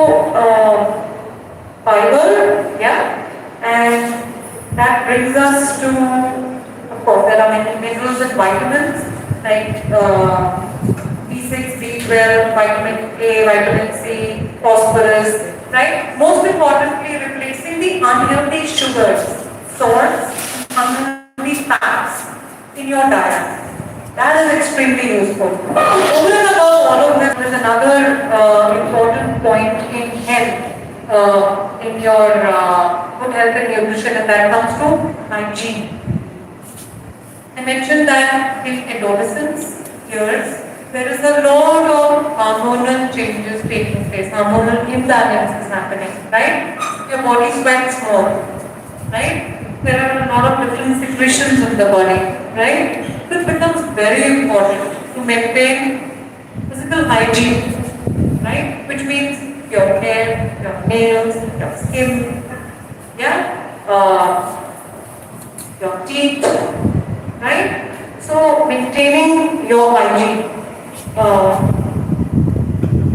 fiber, yeah, and that brings us to, of course, there are many minerals and vitamins like B6, B12, vitamin A, vitamin C, phosphorus, right? Most importantly, replacing the unhealthy sugars, salts, unhealthy fats in your diet. That is extremely useful. Over and above all of this, there is another important point in health, in your good health and nutrition, and that comes to hygiene. I mentioned that in adolescence years, there is a lot of hormonal changes taking place, hormonal imbalance is happening, right? Your body sweats more, right? There are a lot of different secretions in the body, right? So it becomes very important to maintain physical hygiene, right? Which means your hair, your nails, your skin, yeah, your teeth, right? So maintaining your hygiene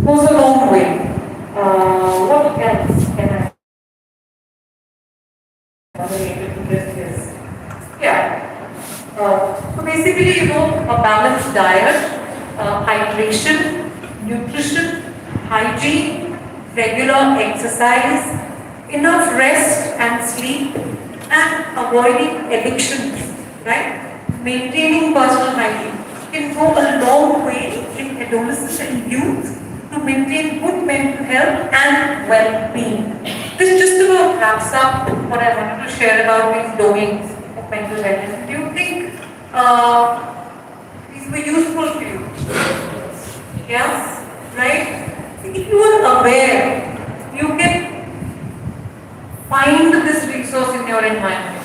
goes a long way. What else can I related to this is, yeah. So basically, a balanced diet, hydration, nutrition, hygiene, regular exercise, enough rest and sleep, and avoiding addictions, right? Maintaining personal hygiene can go a long way in adolescence and youth to maintain good mental health and well-being. This just about wraps up what I wanted to share about these domains of mental health. Do you think these were useful to you? Yeah? Right? If you are aware, you can find this resource in your environment,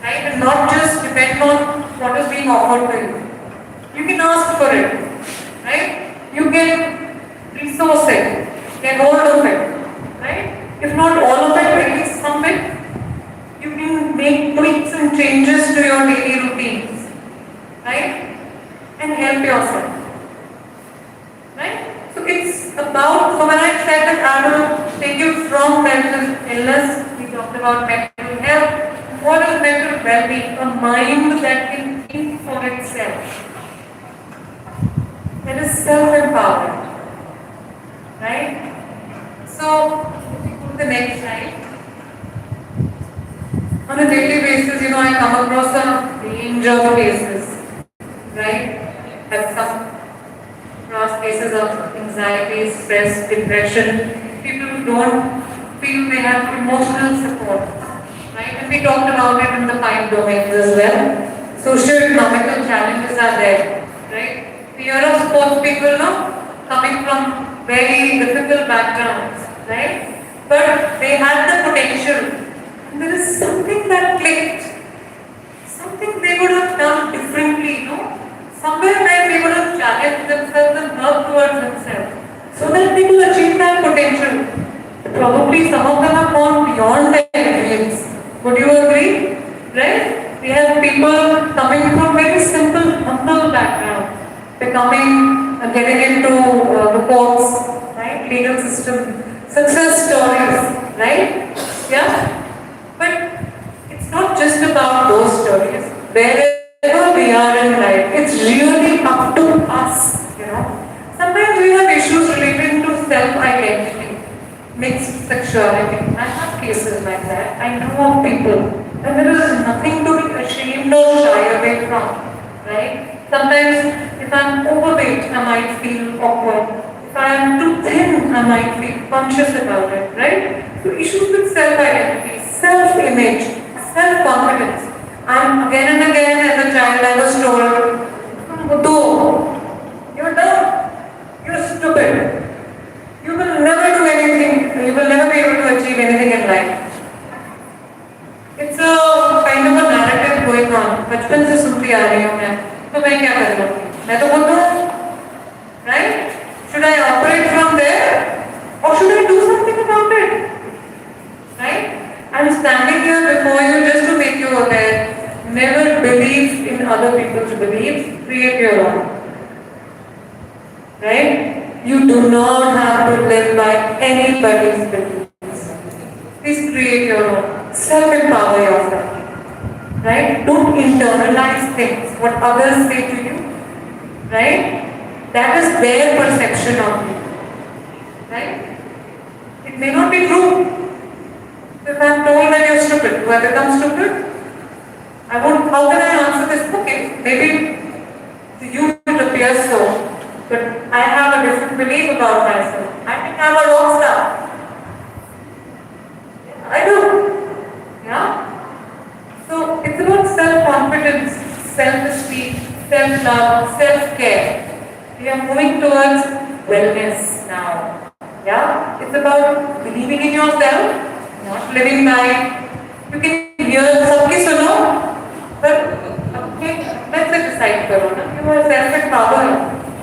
right? And not just depend on what is being offered to you. You can ask for it, right? You can resource it, get hold of it, right? If not all of it, at least some of it. You can make tweaks and changes to your daily routines, right? And help yourself, right? So it's about, so when I said that I will take you from mental illness, we talked about mental health. What is mental well-being? A mind that can think for itself. That is self-empowerment, right? So, to the next slide. On a daily basis, I come across a range of cases, right? I've come across cases of anxiety, stress, depression, people who don't feel they have emotional support, right? And we talked about it in the 5 domains as well. Socio-economical challenges are there, right? We hear of sports people now coming from very difficult backgrounds, right? But they had the potential. And there is something that clicked. Something they would have done differently, somewhere where they would have challenged themselves and worked towards themselves so that they could achieve that potential. Probably some of them have gone beyond their dreams. Would you agree? Right? We have people coming from very simple, humble background, getting into the courts, right? Legal system, success stories, right? Yeah? But it's not just about those stories. Wherever we are in life, it's really up to us. Sometimes we have issues relating to self-identity, mixed sexuality. I have cases like that. I know of people. And there is nothing to be ashamed or shy away from. Right? Sometimes if I'm overweight, I might feel awkward. If I am too thin, I might feel conscious about it. Right? So issues with self-identity, self-image, self-confidence. And again and again as a child I was told, "Do, you're dumb, you're stupid, you will never do anything, you will never be able to achieve anything in life." It's a kind of a narrative going on. बचपन से सुनती आ रही हूँ मैं, तो मैं क्या कर लूँ? मैं तो खुद हूँ, right? Should I operate from there, or should I do something about it? Right? I'm standing here before you just to make you aware. Never believe in other people's beliefs. Create your own. Right? You do not have to live by anybody's beliefs. Please create your own. Self-empower yourself. Right? Don't internalize things, what others say to you. Right? That is their perception of you. Right? It may not be true. If I'm told that you're stupid, do I become stupid? How can I answer this? Okay, maybe to you it appears so, but I have a different belief about myself. I think I'm a rock star. I do. Yeah? So it's about self-confidence, self-esteem, self-love, self-care. We are moving towards wellness now. Yeah? It's about believing in yourself, not living by. You can hear सबकी सुनो, पर अपने अपने से decide करो ना. You are self-empowered.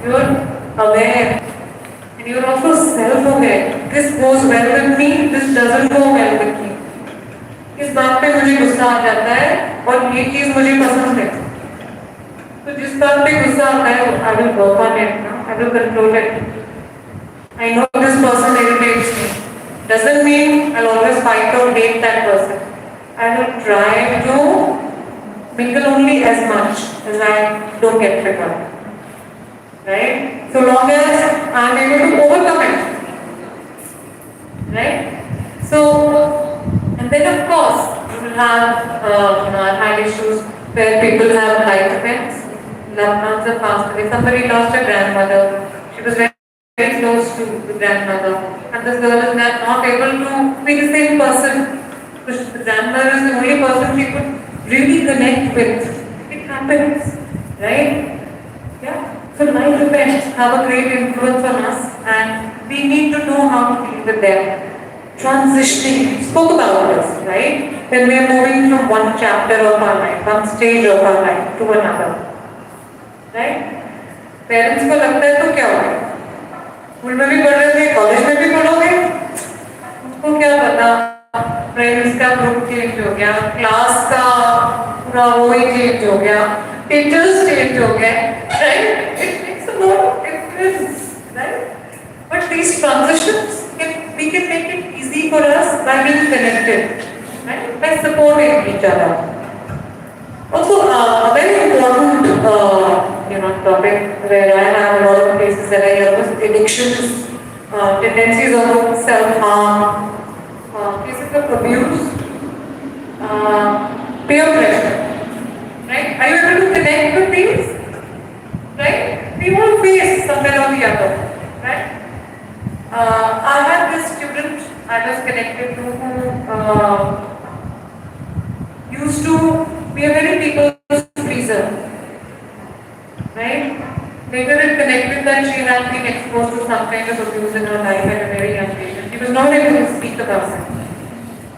You are aware, and you are also self-aware. This goes well with me. This doesn't go well with me. इस बात पे मुझे गुस्सा आ जाता है और ये चीज मुझे पसंद है. तो जिस बात पे गुस्सा आता है, I will work on it. I will control it. I know this person irritates me. Doesn't mean I'll always fight or hate that person. I will try to mingle only as much as I don't get triggered. Right? So long as I'm able to overcome it. Right? So, and then of course, we will have, I've had issues where people have life events. Loved ones have passed away. Somebody lost a grandmother. She was very close to the grandmother, and this girl is not able to be the same person. The grandmother is the only person she could really connect with. It happens, right? Yeah. So life events have a great influence on us, and we need to know how to deal with them. Transitioning, we spoke about this, right? When we are moving from one chapter of our life, one stage of our life to another, right? Parents को लगता है तो क्या होगा? School में भी पढ़ रहे थे, कॉलेज में भी पढ़ोगे, उसको क्या पता? फ्रेंड्स का ग्रुप चेंज हो गया, क्लास का पूरा वो ही चेंज हो गया, टीचर्स चेंज हो गए, right? It makes a lot of difference, right? But these transitions, we can make it easy for us by being connected, right? By supporting each other. Also, a very important, topic where I have a lot of cases that I hear was addictions, tendencies of self-harm, cases of abuse, peer pressure. Right? Are you able to connect with these? Right? We all face somewhere or the other. Right? I had this student I was connected to who used to be a very people's pleaser, right? Later it connected that she had been exposed to some kind of abuse in her life at a very young age. And she was not able to speak about it.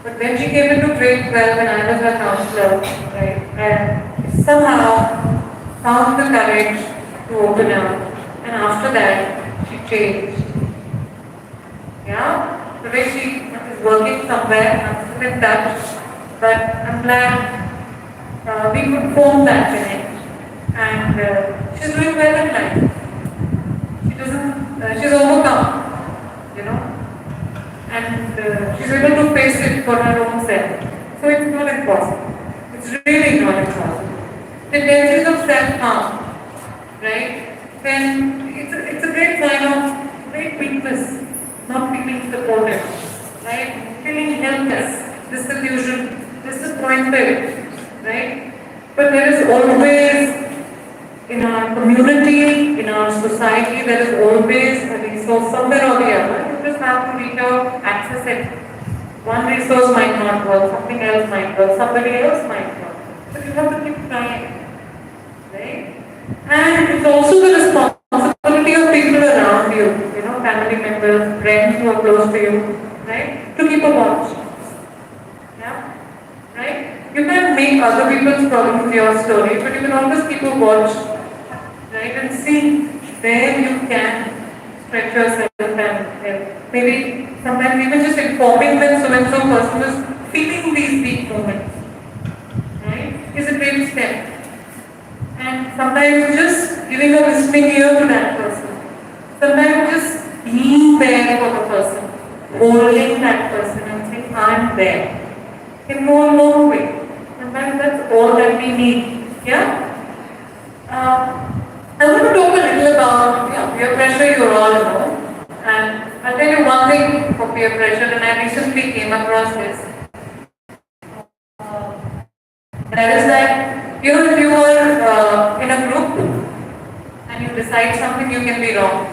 But when she came into grade 12 when I was her counselor, right, and somehow found the courage to open up. And after that, she changed. Yeah? Today she is working somewhere, I'm still in touch. But I'm glad we could form that connect. And she's doing well in life. She doesn't, she's overcome, you know, and she's able to face it for her own self. So it's not impossible. It's really not impossible. The tendencies of self-harm, right? Then it's a great sign of great weakness, not feeling supported, right? Feeling helpless, disillusioned, disappointed, right? But there is always in our community, in our society, there is always a resource somewhere or the other. You just have to reach out, access it. One resource might not work, something else might work, somebody else might work. But you have to keep trying, right? And it's also the responsibility of people around you, you know, family members, friends who are close to you, right? To keep a watch. Yeah? Right? You can make other people's problems your story, but you can always keep a watch, right, and see where you can stretch yourself and maybe sometimes even just informing them so and so person is feeling these weak moments, right, is a great step. And sometimes just giving a listening ear to that person. Sometimes just being there for the person, holding that person and saying, I'm there. Can go a long way. Sometimes that's all that we need. Yeah? I want to talk a little about peer pressure, you all know. And I'll tell you one thing for peer pressure, and I recently came across this. That is that, you know, if you are in a group and you decide something, you can be wrong.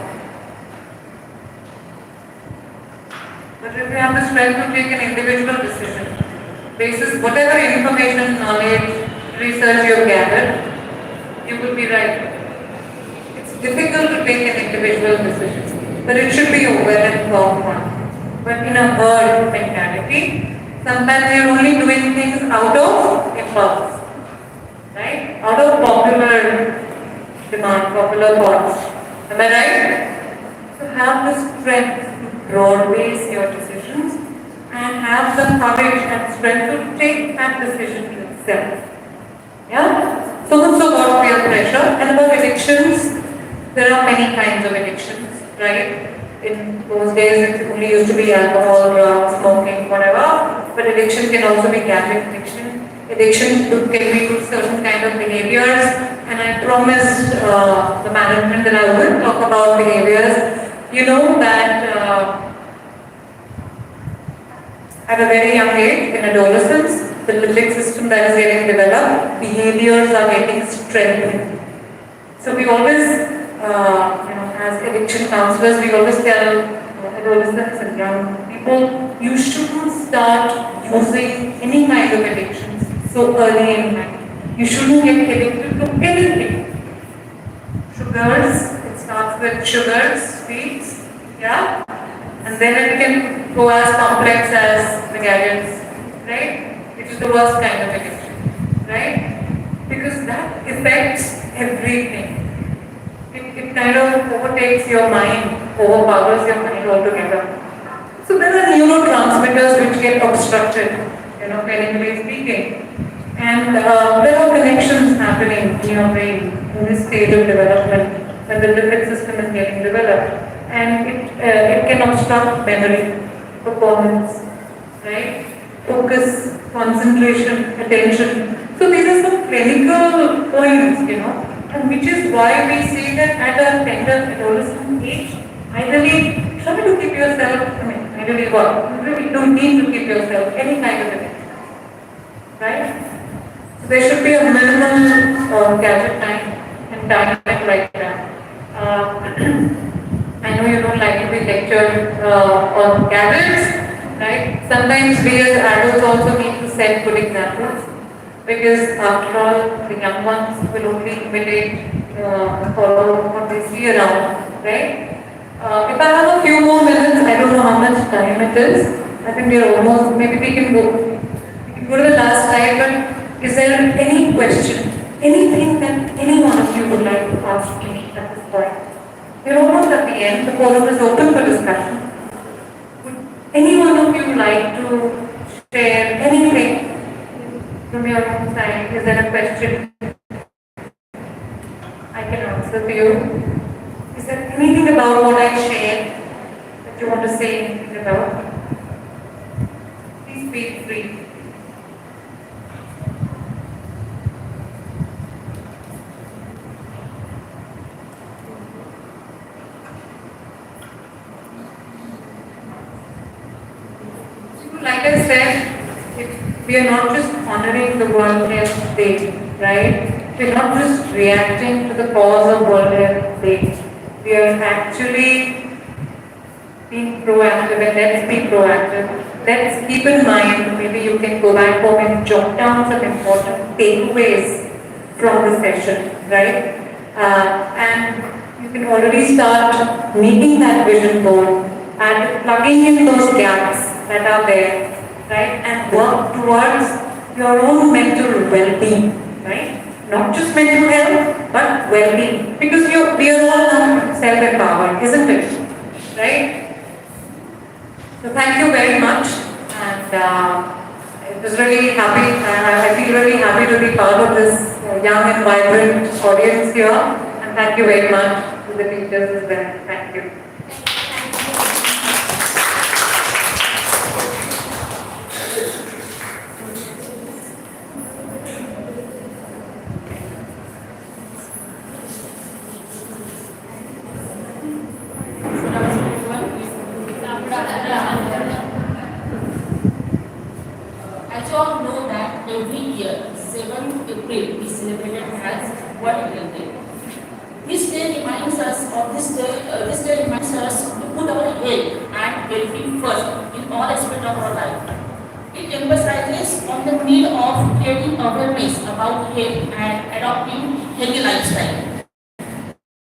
But if you have the strength to take an individual decision, basis whatever information, knowledge, research you have gathered, you will be right. It's difficult to take an individual decision, but it should be a well-informed one. But in a herd mentality, sometimes you're only doing things out of impulse, right? Out of popular demand, popular thoughts. Am I right? So have the strength to broad base your decisions and have the courage and strength to take that decision yourself. Yeah? So much about peer pressure. And about addictions, there are many kinds of addictions, right? In those days it only used to be alcohol, drugs, smoking, whatever. But addiction can also be gadget addiction. Addiction can be to certain kind of behaviors. And I promised the management that I will talk about behaviors. You know that at a very young age, in adolescence, the limbic system that is getting developed, behaviors are getting strengthened. So we always, as addiction counselors, we always tell adolescents and young people, you shouldn't start using any kind of addictions so early in life. You shouldn't get addicted to anything. Sugars, it starts with sugars, sweets, yeah? And then it can go as complex as the gadgets, right? Which is the worst kind of addiction, right? Because that affects everything. It kind of overtakes your mind, overpowers your mind altogether. So there are neurotransmitters which get obstructed, clinically speaking. And there are connections happening in your brain in this stage of development when the limbic system is getting developed. And it can obstruct memory, performance, right? Focus, concentration, attention. So these are some clinical points, and which is why we say that at a tender adolescent age, ideally try to keep yourself, ideally what? You really don't need to keep yourself any kind of addiction, right? So there should be a minimal gadget time and time like that. I know you don't like to be lecture on gadgets, right? Sometimes we as adults also need to set good examples because after all, the young ones will only imitate, follow what they see around, right? If I have a few more minutes, I don't know how much time it is. I think we're almost, maybe we can go to the last slide, but is there any question, anything that any one of you would like to ask me at this point? We're almost at the end, the forum is open for discussion. Would any one of you like to share anything from your own side? Is there a question I can answer to you? Is there anything about what I shared that you want to say anything about? Please feel free. Like I said, we are not just honoring the World Health Day, right? We are not just reacting to the cause of World Health Day. We are actually being proactive, and let's be proactive. Let's keep in mind, maybe you can go back home and jot down some important takeaways from the session, right? And you can already start making that vision board and plugging in those gaps that are there, right? And work towards your own mental well-being, right? Not just mental health, but well-being. Because we are all now self-empowered, isn't it? Right? So thank you very much. And I was really happy, I feel really happy to be part of this young and vibrant audience here. And thank you very much to the teachers as well. Thank you. As you all know that every year, 7th April is celebrated as World Health Day. This day reminds us of this day reminds us to put our health and well-being first in all aspects of our life. It emphasizes on the need of creating awareness about health and adopting healthy lifestyle.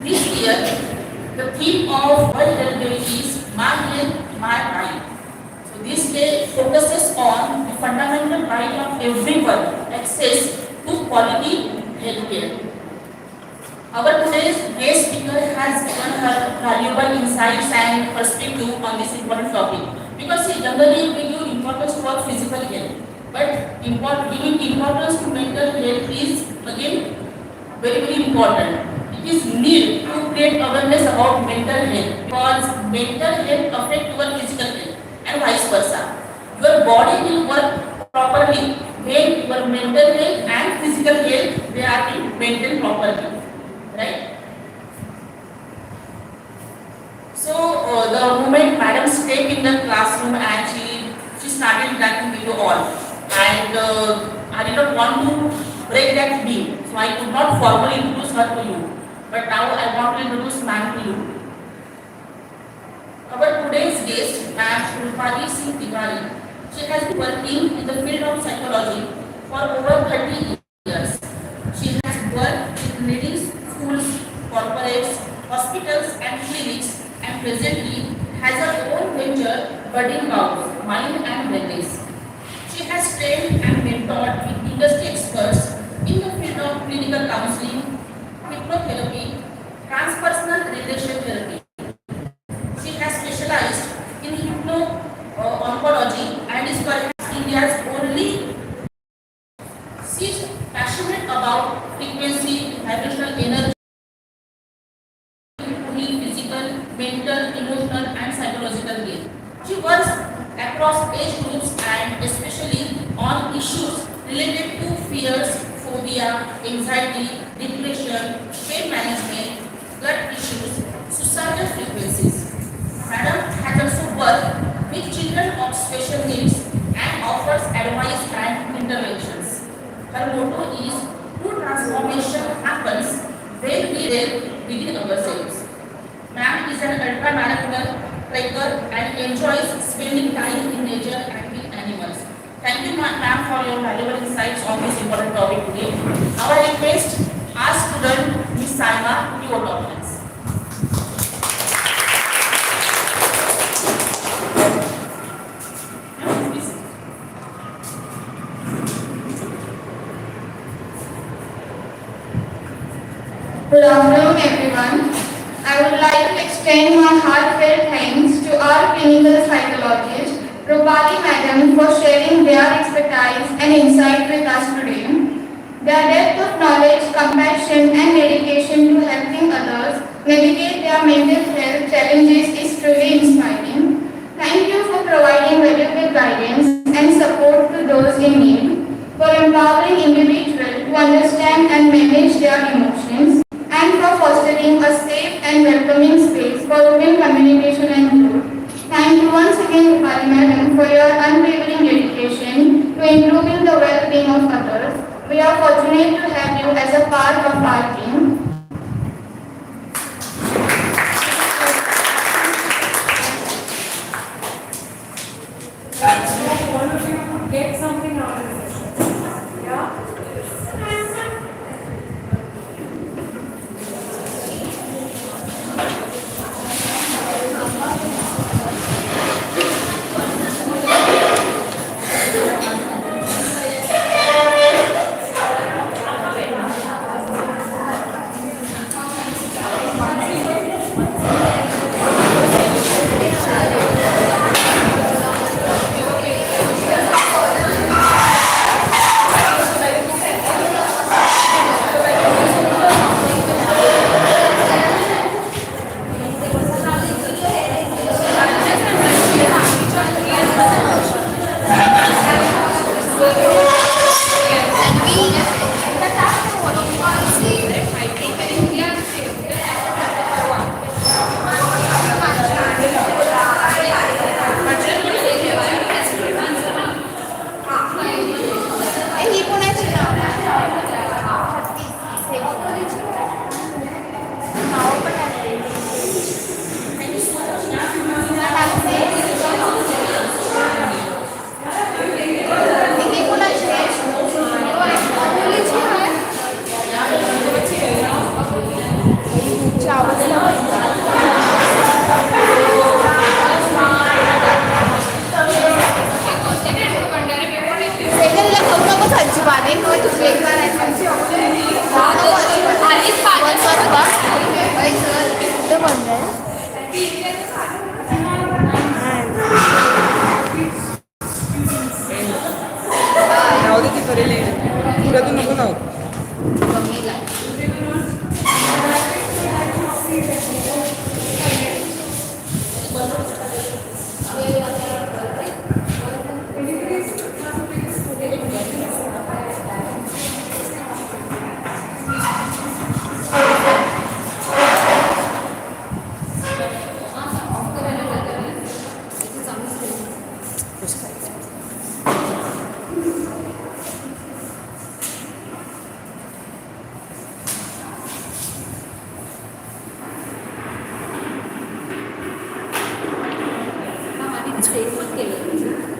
This year, the theme of World Health Day is My Health, My Right. So this day focuses on the fundamental right of everyone access to quality healthcare. Our today's guest speaker has given her valuable insights and perspective on this important topic because generally we give importance to our physical health, but giving importance to mental health is again very important. It is need to create awareness about mental health because mental health affects your physical health and vice versa. Your body will work properly when your mental health and physical health they are being maintained properly. Right? So the moment madam stepped in the classroom and she started interacting with you all, and I did not want to break that beam, so I could not formally introduce her to you. But now I want to introduce ma'am to you. Our today's guest, Ma'am Rupali Singh Tiwari. She has been working in the field of psychology for over 30 years. She has worked with leading schools, corporates, hospitals and clinics, and presently has her own venture, Budding House, Mind and Wellness. She has trained and mentored with industry experts in the field of clinical counseling, hypnotherapy, transpersonal relation therapy. She has specialized in hypno-oncology and is perhaps India's only. She is passionate about frequency, vibrational energy, physical, mental, emotional and psychological health. She works across age groups and especially on issues related to fears, phobia, anxiety, depression, pain management, gut issues, suicidal frequencies. Madam has also worked with children of special needs and offers advice and interventions. Her motto is, true transformation happens when we live within ourselves. Ma'am is an ultra-marathon trekker, and enjoys spending time in nature and with animals. Thank you, ma'am, for your valuable insights on this important topic today. Now I request our student, Ms. Saima, to give our documents. Good afternoon, everyone. I would like to extend my heartfelt thanks to our clinical psychologist, Rupali Madam, for sharing their expertise and insight with us today. Their depth of knowledge, compassion, and dedication to helping others navigate their mental health challenges is truly inspiring. Thank you for providing valuable guidance and support to those in need, for empowering individuals to understand and manage their emotions, and for fostering a safe and welcoming space for open communication and growth. Thank you once again, Rupali Madam, for your unwavering dedication to improving the well-being of others. We are fortunate to have you as a part of our team. All of you get something out of this. Yeah? Statement केलं